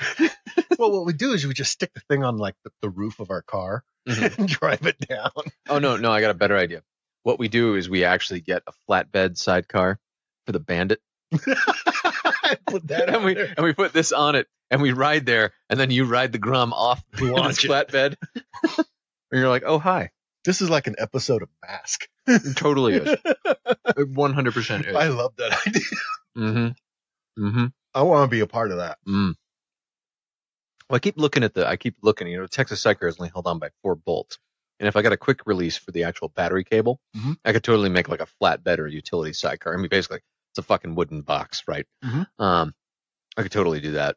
Well, what we do is we just stick the thing on like the roof of our car and drive it down. Oh, no, I got a better idea. What we do is we actually get a flatbed sidecar for the Bandit. Put that and we put this on it, and we ride there, and then you ride the Grom off the flatbed. And you're like, oh, hi. This is like an episode of Mask. It totally is. It 100% is. I love that idea. Mm-hmm. I want to be a part of that. Well, I keep looking, Texas Sidecar is only held on by 4 bolts. And if I got a quick release for the actual battery cable, I could totally make like a flatbed or a utility sidecar. I mean, basically, it's a fucking wooden box, right? I could totally do that.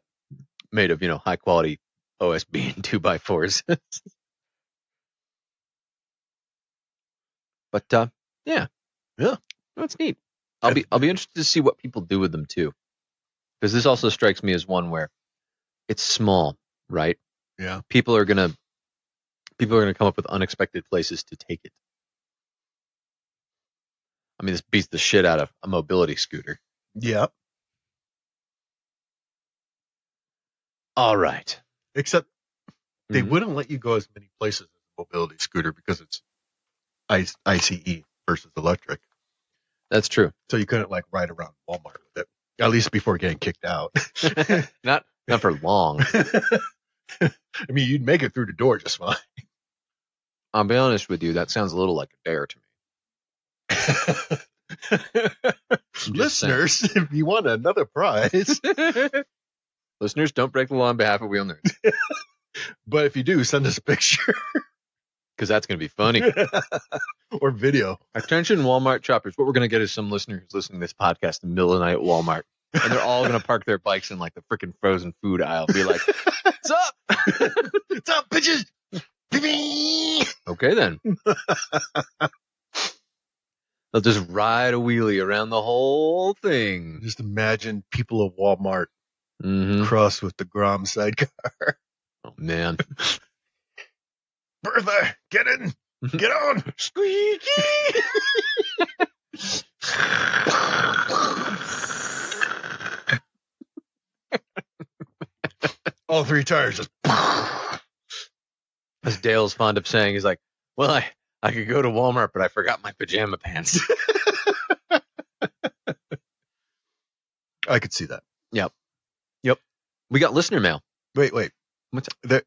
Made of, high quality OSB and 2x4s. But yeah, that's neat. I'll be interested to see what people do with them too, because this also strikes me as one where it's small, right? Yeah, people are gonna come up with unexpected places to take it. I mean, this beats the shit out of a mobility scooter. Yeah. All right. Except they wouldn't let you go as many places as a mobility scooter because it's ICE versus electric. That's true. So you couldn't like ride around Walmart with it, at least before getting kicked out. Not for long. I mean, you'd make it through the door just fine. I'll be honest with you. That sounds a little like a dare to me. Listeners, if you want another prize. Listeners, don't break the law on behalf of Wheelnerds. But if you do, send us a picture. Because that's going to be funny. Or video. Attention, Walmart shoppers. What we're going to get is some listener who's listening to this podcast in the middle of the night at Walmart. And they're all going to park their bikes in like the freaking frozen food aisle. Be like, what's up? What's up, bitches? Okay, then. They'll just ride a wheelie around the whole thing. Just imagine people of Walmart crossed with the Grom sidecar. Oh, man. Bertha, get in. Get on. Squeaky. All 3 tires just. As Dale's fond of saying, he's like, well, I could go to Walmart, but I forgot my pajama pants. I could see that. Yep. We got listener mail. Wait.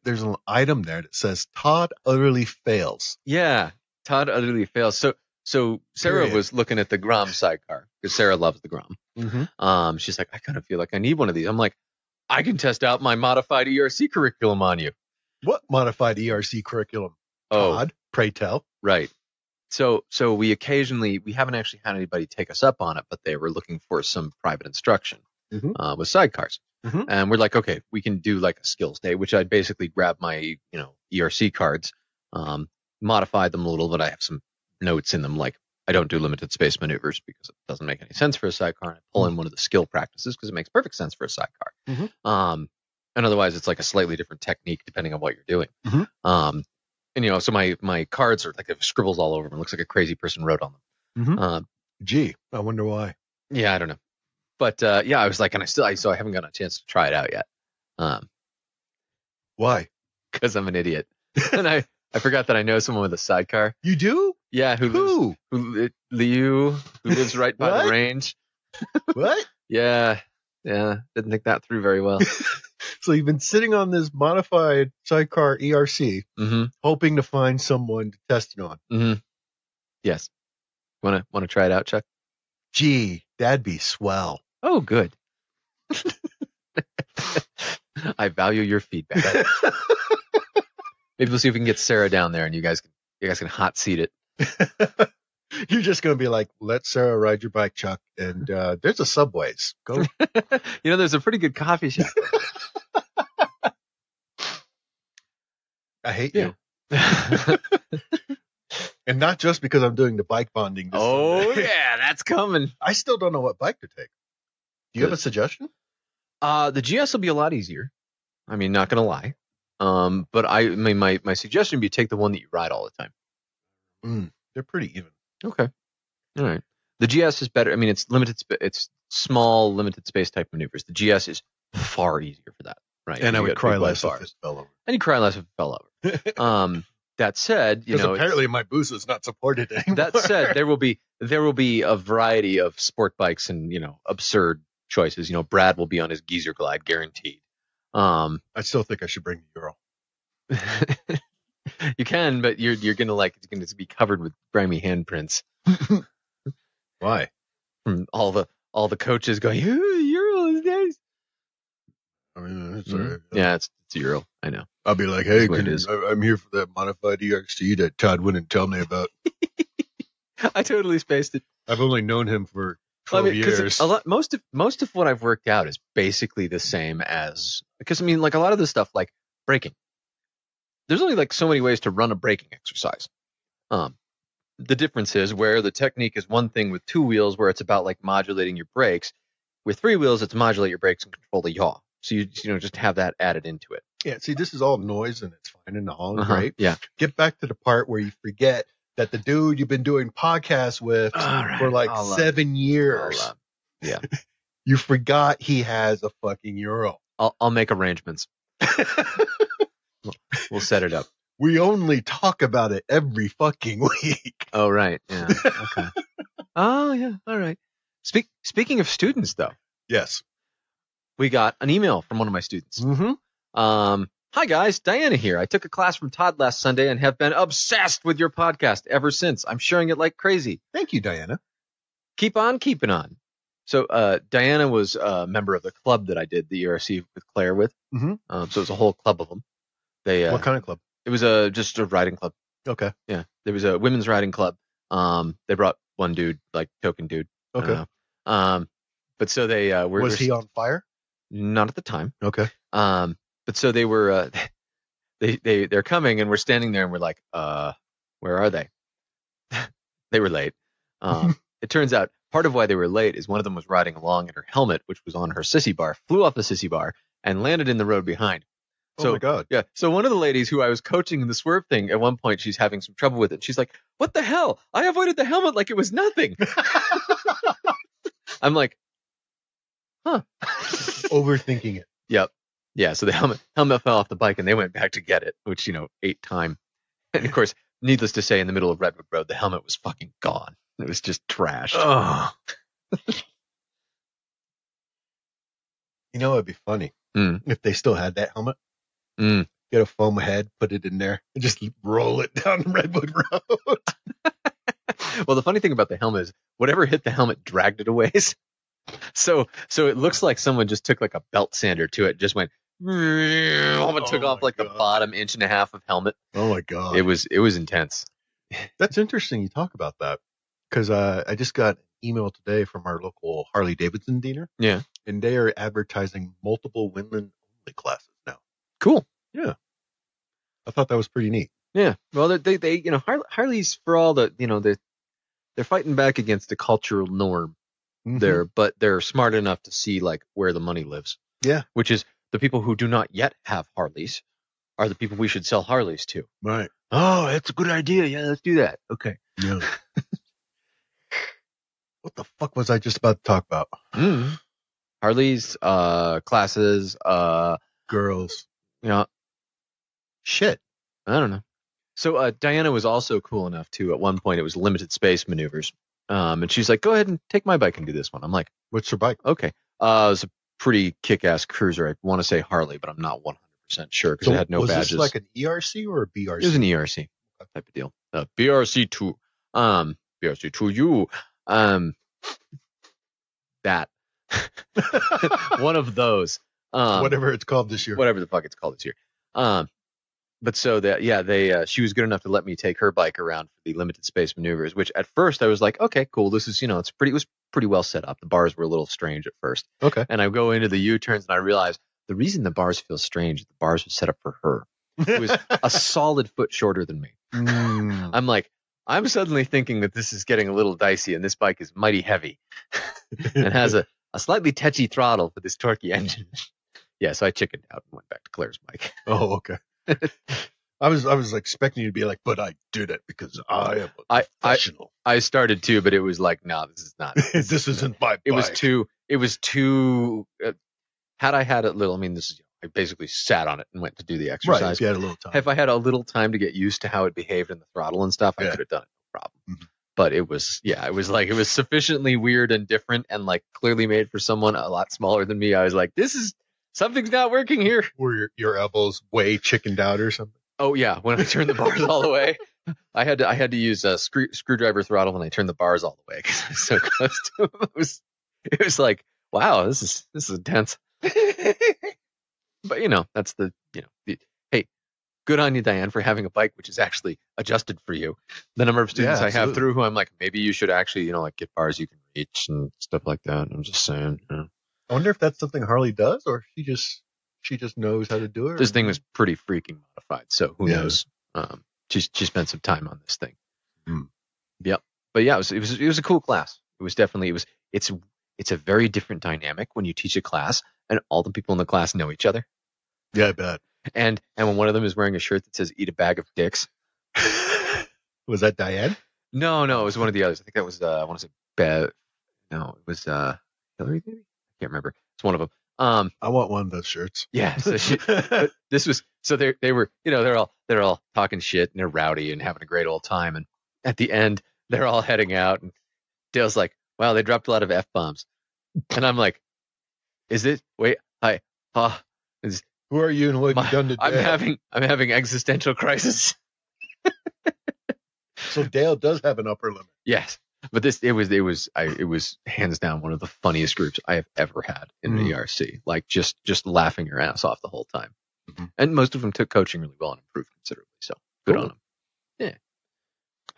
There's an item there that says Todd utterly fails. Yeah, Todd utterly fails. So Sarah was looking at the Grom sidecar because Sarah loves the Grom. She's like, I kind of feel like I need one of these. I'm like, I can test out my modified ERC curriculum on you. What modified ERC curriculum? Todd, pray tell. Right. So we haven't actually had anybody take us up on it, but they were looking for some private instruction with sidecars. And we're like, okay, we can do like a skills day, which I'd basically grab my, ERC cards, modify them a little bit. I have some notes in them, like I don't do limited space maneuvers because it doesn't make any sense for a sidecar. And I pull in one of the skill practices because it makes perfect sense for a sidecar. And otherwise it's like a slightly different technique depending on what you're doing. And, so my cards are like, it scribbles all over them. It looks like a crazy person wrote on them. Gee, I wonder why. Yeah, I don't know. But I was like, and I haven't gotten a chance to try it out yet. Why? Because I'm an idiot, and I forgot that I know someone with a sidecar. You do? Yeah, who lives right by the range. What? Yeah, didn't think that through very well. So you've been sitting on this modified sidecar ERC, hoping to find someone to test it on. Yes. Want to try it out, Chuck? Gee, that'd be swell. Oh, good. I value your feedback. Maybe we'll see if we can get Sarah down there, and you guys can hot seat it. You're just going to be like, let Sarah ride your bike, Chuck. And there's a Subways. Go. There's a pretty good coffee shop. I hate you. And not just because I'm doing the bike bonding. Sunday. Yeah, that's coming. I still don't know what bike to take. Do you have a suggestion? The GS will be a lot easier. I mean, not going to lie. But my suggestion would be take the one that you ride all the time. They're pretty even. Okay. All right. The GS is better. I mean, it's limited. It's small, limited space type maneuvers. The GS is far easier for that. Right. And I would cry less if it fell over. And you cry less if it fell over. That said, apparently my boost is not supported anymore. That said, there will be a variety of sport bikes and absurd choices. Brad will be on his Geezer Glide guaranteed. I still think I should bring the Euro. You can, but you're gonna it's gonna be covered with grimy handprints. Why? From all the coaches going, Euro is nice. I mean, it's all right. Yeah, it's Euro. I know. I'll be like, hey, I'm here for that modified EXT that Todd wouldn't tell me about. I totally spaced it. I've only known him for 12 years. Most of what I've worked out is basically the same as, because a lot of the stuff like braking. There's only so many ways to run a braking exercise. The difference is where the technique is one thing with 2 wheels, where it's about modulating your brakes. With 3 wheels, it's modulate your brakes and control the yaw. So you just have that added into it. Yeah. See, this is all noise and it's fine and all great. Yeah. Get back to the part where you forget that the dude you've been doing podcasts with for 7 years. Yeah. You forgot he has a fucking Euro. I'll make arrangements. We'll set it up. We only talk about it every fucking week. Oh, right. Yeah. Okay. Oh, yeah. All right. Speaking of students, though. Yes. We got an email from one of my students. Mm-hmm. Hi, guys. Diana here. I took a class from Todd last Sunday and have been obsessed with your podcast ever since. I'm sharing it like crazy. Thank you, Diana. Keep on keeping on. So Diana was a member of the club that I did the ERC with Claire with. Mm-hmm. So it was a whole club of them. What kind of club? It was just a riding club. Okay. Yeah. There was a women's riding club. They brought one dude, token dude. Okay. But so they were. Was he on fire? Not at the time. Okay. But so they were. They're coming, and we're standing there, and we're like, where are they? They were late. It turns out part of why they were late is one of them was riding along, and her helmet, which was on her sissy bar, flew off the sissy bar and landed in the road behind. So, oh my God. Yeah. So one of the ladies who I was coaching in the swerve thing, at one point, she's having some trouble with it. She's like, what the hell? I avoided the helmet like it was nothing. I'm like, huh. Overthinking it. Yep. Yeah. So the helmet fell off the bike and they went back to get it, which, ate time. And of course, needless to say, in the middle of Redwood Road, the helmet was fucking gone. It was just trashed. Oh. It'd be funny if they still had that helmet. Get a foam head, put it in there, and just roll it down Redwood Road. Well, the funny thing about the helmet is whatever hit the helmet dragged it a ways. So it looks like someone just took a belt sander to it, just went, took off the bottom 1.5 inches of helmet. Oh my God. It was intense. That's interesting you talk about that, because I just got an email today from our local Harley Davidson dealer. Yeah. And they are advertising multiple women only classes now. Cool. Yeah. I thought that was pretty neat. Yeah. Well, they Harley's, for all the, they're fighting back against the cultural norm there, but they're smart enough to see where the money lives. Yeah. Which is the people who do not yet have Harleys are the people we should sell Harleys to. Right. Oh, that's a good idea. Yeah, let's do that. Okay. Yeah. What the fuck was I just about to talk about? Harleys, classes, girls. Shit. I don't know. So Diana was also cool enough to, at one point, it was limited space maneuvers. And she's like, go ahead and take my bike and do this one. I'm like, what's your bike? Okay. It was a pretty kick-ass cruiser. I want to say Harley, but I'm not 100% sure because it had no badges. Was this an ERC or a BRC? It was an ERC type of deal. BRC2. BRC2U. That. One of those. Whatever it's called this year. Whatever the fuck it's called this year. But so that, she was good enough to let me take her bike around for the limited space maneuvers, which at first I was like, okay, cool. This is, it was pretty well set up. The bars were a little strange at first. Okay. And I go into the U-turns and I realize the reason the bars feel strange, the bars were set up for her. It was a solid foot shorter than me. I'm like, I'm suddenly thinking that this is getting a little dicey and this bike is mighty heavy and has a slightly tetchy throttle for this torquey engine. So I chickened out and went back to Claire's bike. Oh, okay. I was expecting you to be like, but I did it because I am a professional. I started too, but it was like, no, this is not. This isn't my bike. It was too. Had I had a little, I basically sat on it and went to do the exercise. Right, if you had a little time. If I had a little time to get used to how it behaved in the throttle and stuff, I could have done it, no problem. Mm-hmm. But it was sufficiently weird and different and like clearly made for someone a lot smaller than me. I was like, something's not working here. Were your elbows way chickened out or something? Oh yeah, when I turned the bars all the way, I had to use a screwdriver throttle when I turned the bars all the way because I was so close to them. It was like, wow, this is intense. But that's hey, good on you, Diane, for having a bike which is actually adjusted for you. The number of students I have through who I'm like, maybe you should actually, get bars you can reach and stuff like that. I'm just saying. I wonder if that's something Harley does, or she just knows how to do it. This thing was pretty freaking modified, so who knows? She spent some time on this thing. Yep, but yeah, it was a cool class. It was definitely it's a very different dynamic when you teach a class and all the people in the class know each other. Yeah, I bet. And when one of them is wearing a shirt that says "Eat a bag of dicks." Was that Diane? No, it was one of the others. I think that was I want to say Bev. No, it was Hillary, maybe. I can't remember. It's one of them. I want one of those shirts. Yeah. So but this was they were they're all talking shit and they're rowdy and having a great old time. And at the end, they're all heading out. And Dale's like, "Wow, they dropped a lot of F-bombs." And I'm like, "Is it? Wait, hi, who are you and what have you done today?" I'm having existential crisis. So Dale does have an upper limit. Yes. But it was hands down one of the funniest groups I have ever had in the ERC. Like just laughing your ass off the whole time. Mm-hmm. And most of them took coaching really well and improved considerably. So good on them. Yeah.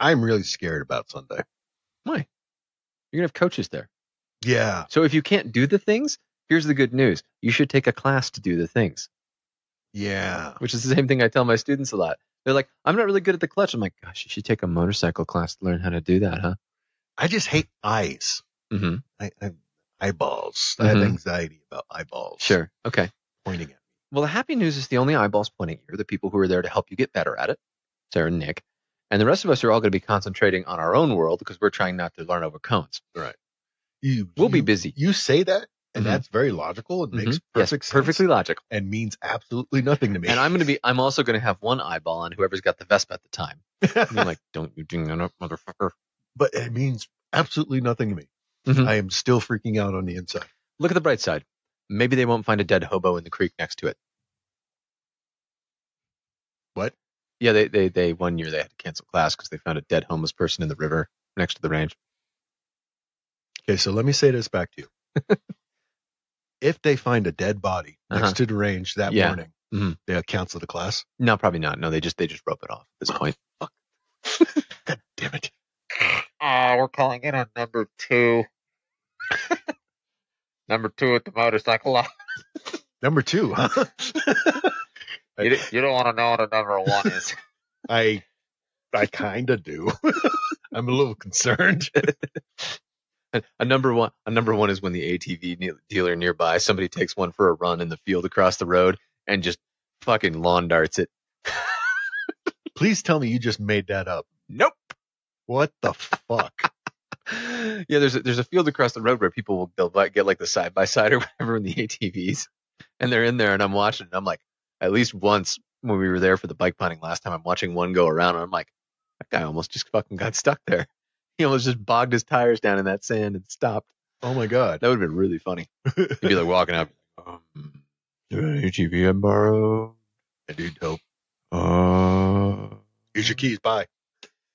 I'm really scared about Sunday. Why? You're gonna have coaches there. Yeah. So if you can't do the things, here's the good news. You should take a class to do the things. Yeah. Which is the same thing I tell my students a lot. They're like, I'm not really good at the clutch. I'm like, gosh, you should take a motorcycle class to learn how to do that, huh? I just hate eyes. Mm-hmm. I have eyeballs. I have anxiety about eyeballs. Sure. Okay. Pointing at me. Well, the happy news is the only eyeballs pointing here are the people who are there to help you get better at it. Sarah and Nick. And the rest of us are all going to be concentrating on our own world because we're trying not to learn over cones. Right. We'll be busy. You say that, and that's very logical. It makes perfect sense. Perfectly logical. And means absolutely nothing to me. And I'm also going to have one eyeball on whoever's got the Vespa at the time. I'm like, don't you do that, motherfucker. But it means absolutely nothing to me. Mm-hmm. I am still freaking out on the inside. Look at the bright side. Maybe they won't find a dead hobo in the creek next to it. What? Yeah, they 1 year they had to cancel class because they found a dead homeless person in the river next to the range. Okay, so let me say this back to you. If they find a dead body next to the range that morning, they'll cancel the class? No, probably not. No, they just rope it off at this point. Fuck. God damn it. We're calling in on number 2. Number 2 at the motorcycle lot. Number 2, huh? You don't want to know what a number 1 is. I kind of do. I'm a little concerned. A number one is when the ATV dealer nearby, somebody takes one for a run in the field across the road and just fucking lawn darts it. Please tell me you just made that up. Nope. What the fuck? Yeah, there's a field across the road where people they'll get like the side by side or whatever in the ATVs, and they're in there, and I'm watching, and I'm like, at least once when we were there for the bike punting last time, I'm watching one go around, and I'm like, that guy almost just fucking got stuck there. He almost just bogged his tires down in that sand and stopped. Oh my god, that would have been really funny. He'd be like walking up, ATV I borrowed. I need help. Here's your keys. Bye.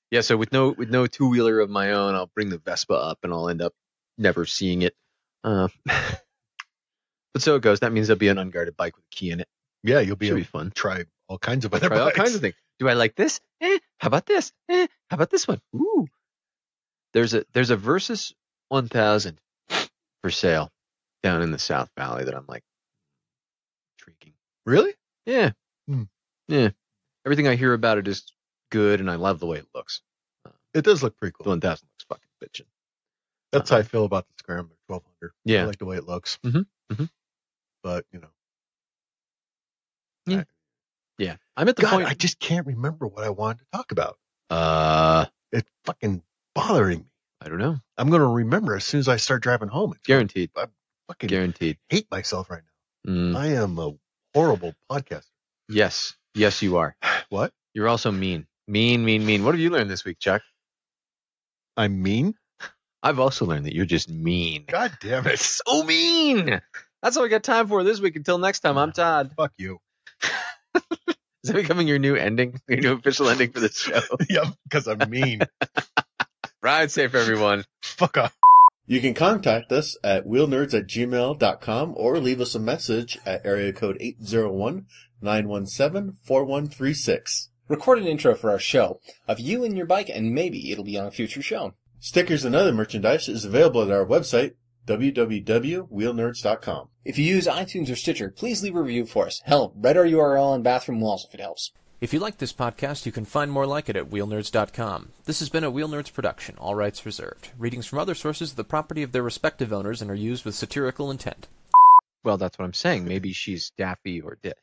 Yeah, so with no two-wheeler of my own, I'll bring the Vespa up and I'll end up never seeing it. But so it goes. That means there'll be an unguarded bike with a key in it. Yeah, you'll Should be fun. Try all kinds of other Try all bikes. kinds of things. Do I like this? How about this? How about this one? Ooh. There's a Versus 1000 for sale down in the South Valley that I'm like intriguing. Really? Yeah. Hmm. Yeah. Everything I hear about it is good, and I love the way it looks. It does look pretty The cool. 1000 looks fucking bitchin'. That's how I feel about the Scrambler 1200. Yeah. I like the way it looks. Mhm. Mhm. But, you know. Yeah. I'm at the God, point. I just can't remember what I wanted to talk about. It's fucking bothering me. I don't know. I'm going to remember as soon as I start driving home. Guaranteed. I fucking Guaranteed. hate myself right now. Mm. I am a horrible podcaster. Yes. Yes, you are. What? You're also mean. Mean. What have you learned this week, Chuck? I'm mean? I've also learned that you're just mean. God damn it. So mean. That's all we got time for this week. Until next time, I'm Todd. Fuck you. Is that becoming your new ending? Your new official ending for this show? Yep, because I'm mean. Ride safe, everyone. Fuck off. You can contact us at wheelnerds@gmail.com or leave us a message at area code 801-917-4136. Record an intro for our show of you and your bike, and maybe it'll be on a future show. Stickers and other merchandise is available at our website, www.wheelnerds.com. If you use iTunes or Stitcher, please leave a review for us. Hell, write our URL on bathroom walls if it helps. If you like this podcast, you can find more like it at Wheelnerds.com. This has been a Wheelnerds production, all rights reserved. Readings from other sources are the property of their respective owners and are used with satirical intent. Well, that's what I'm saying. Maybe she's Daffy or dead.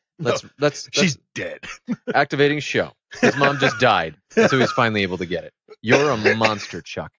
She's dead. Activating show. His mom just died, so he's finally able to get it. You're a monster, Chuck.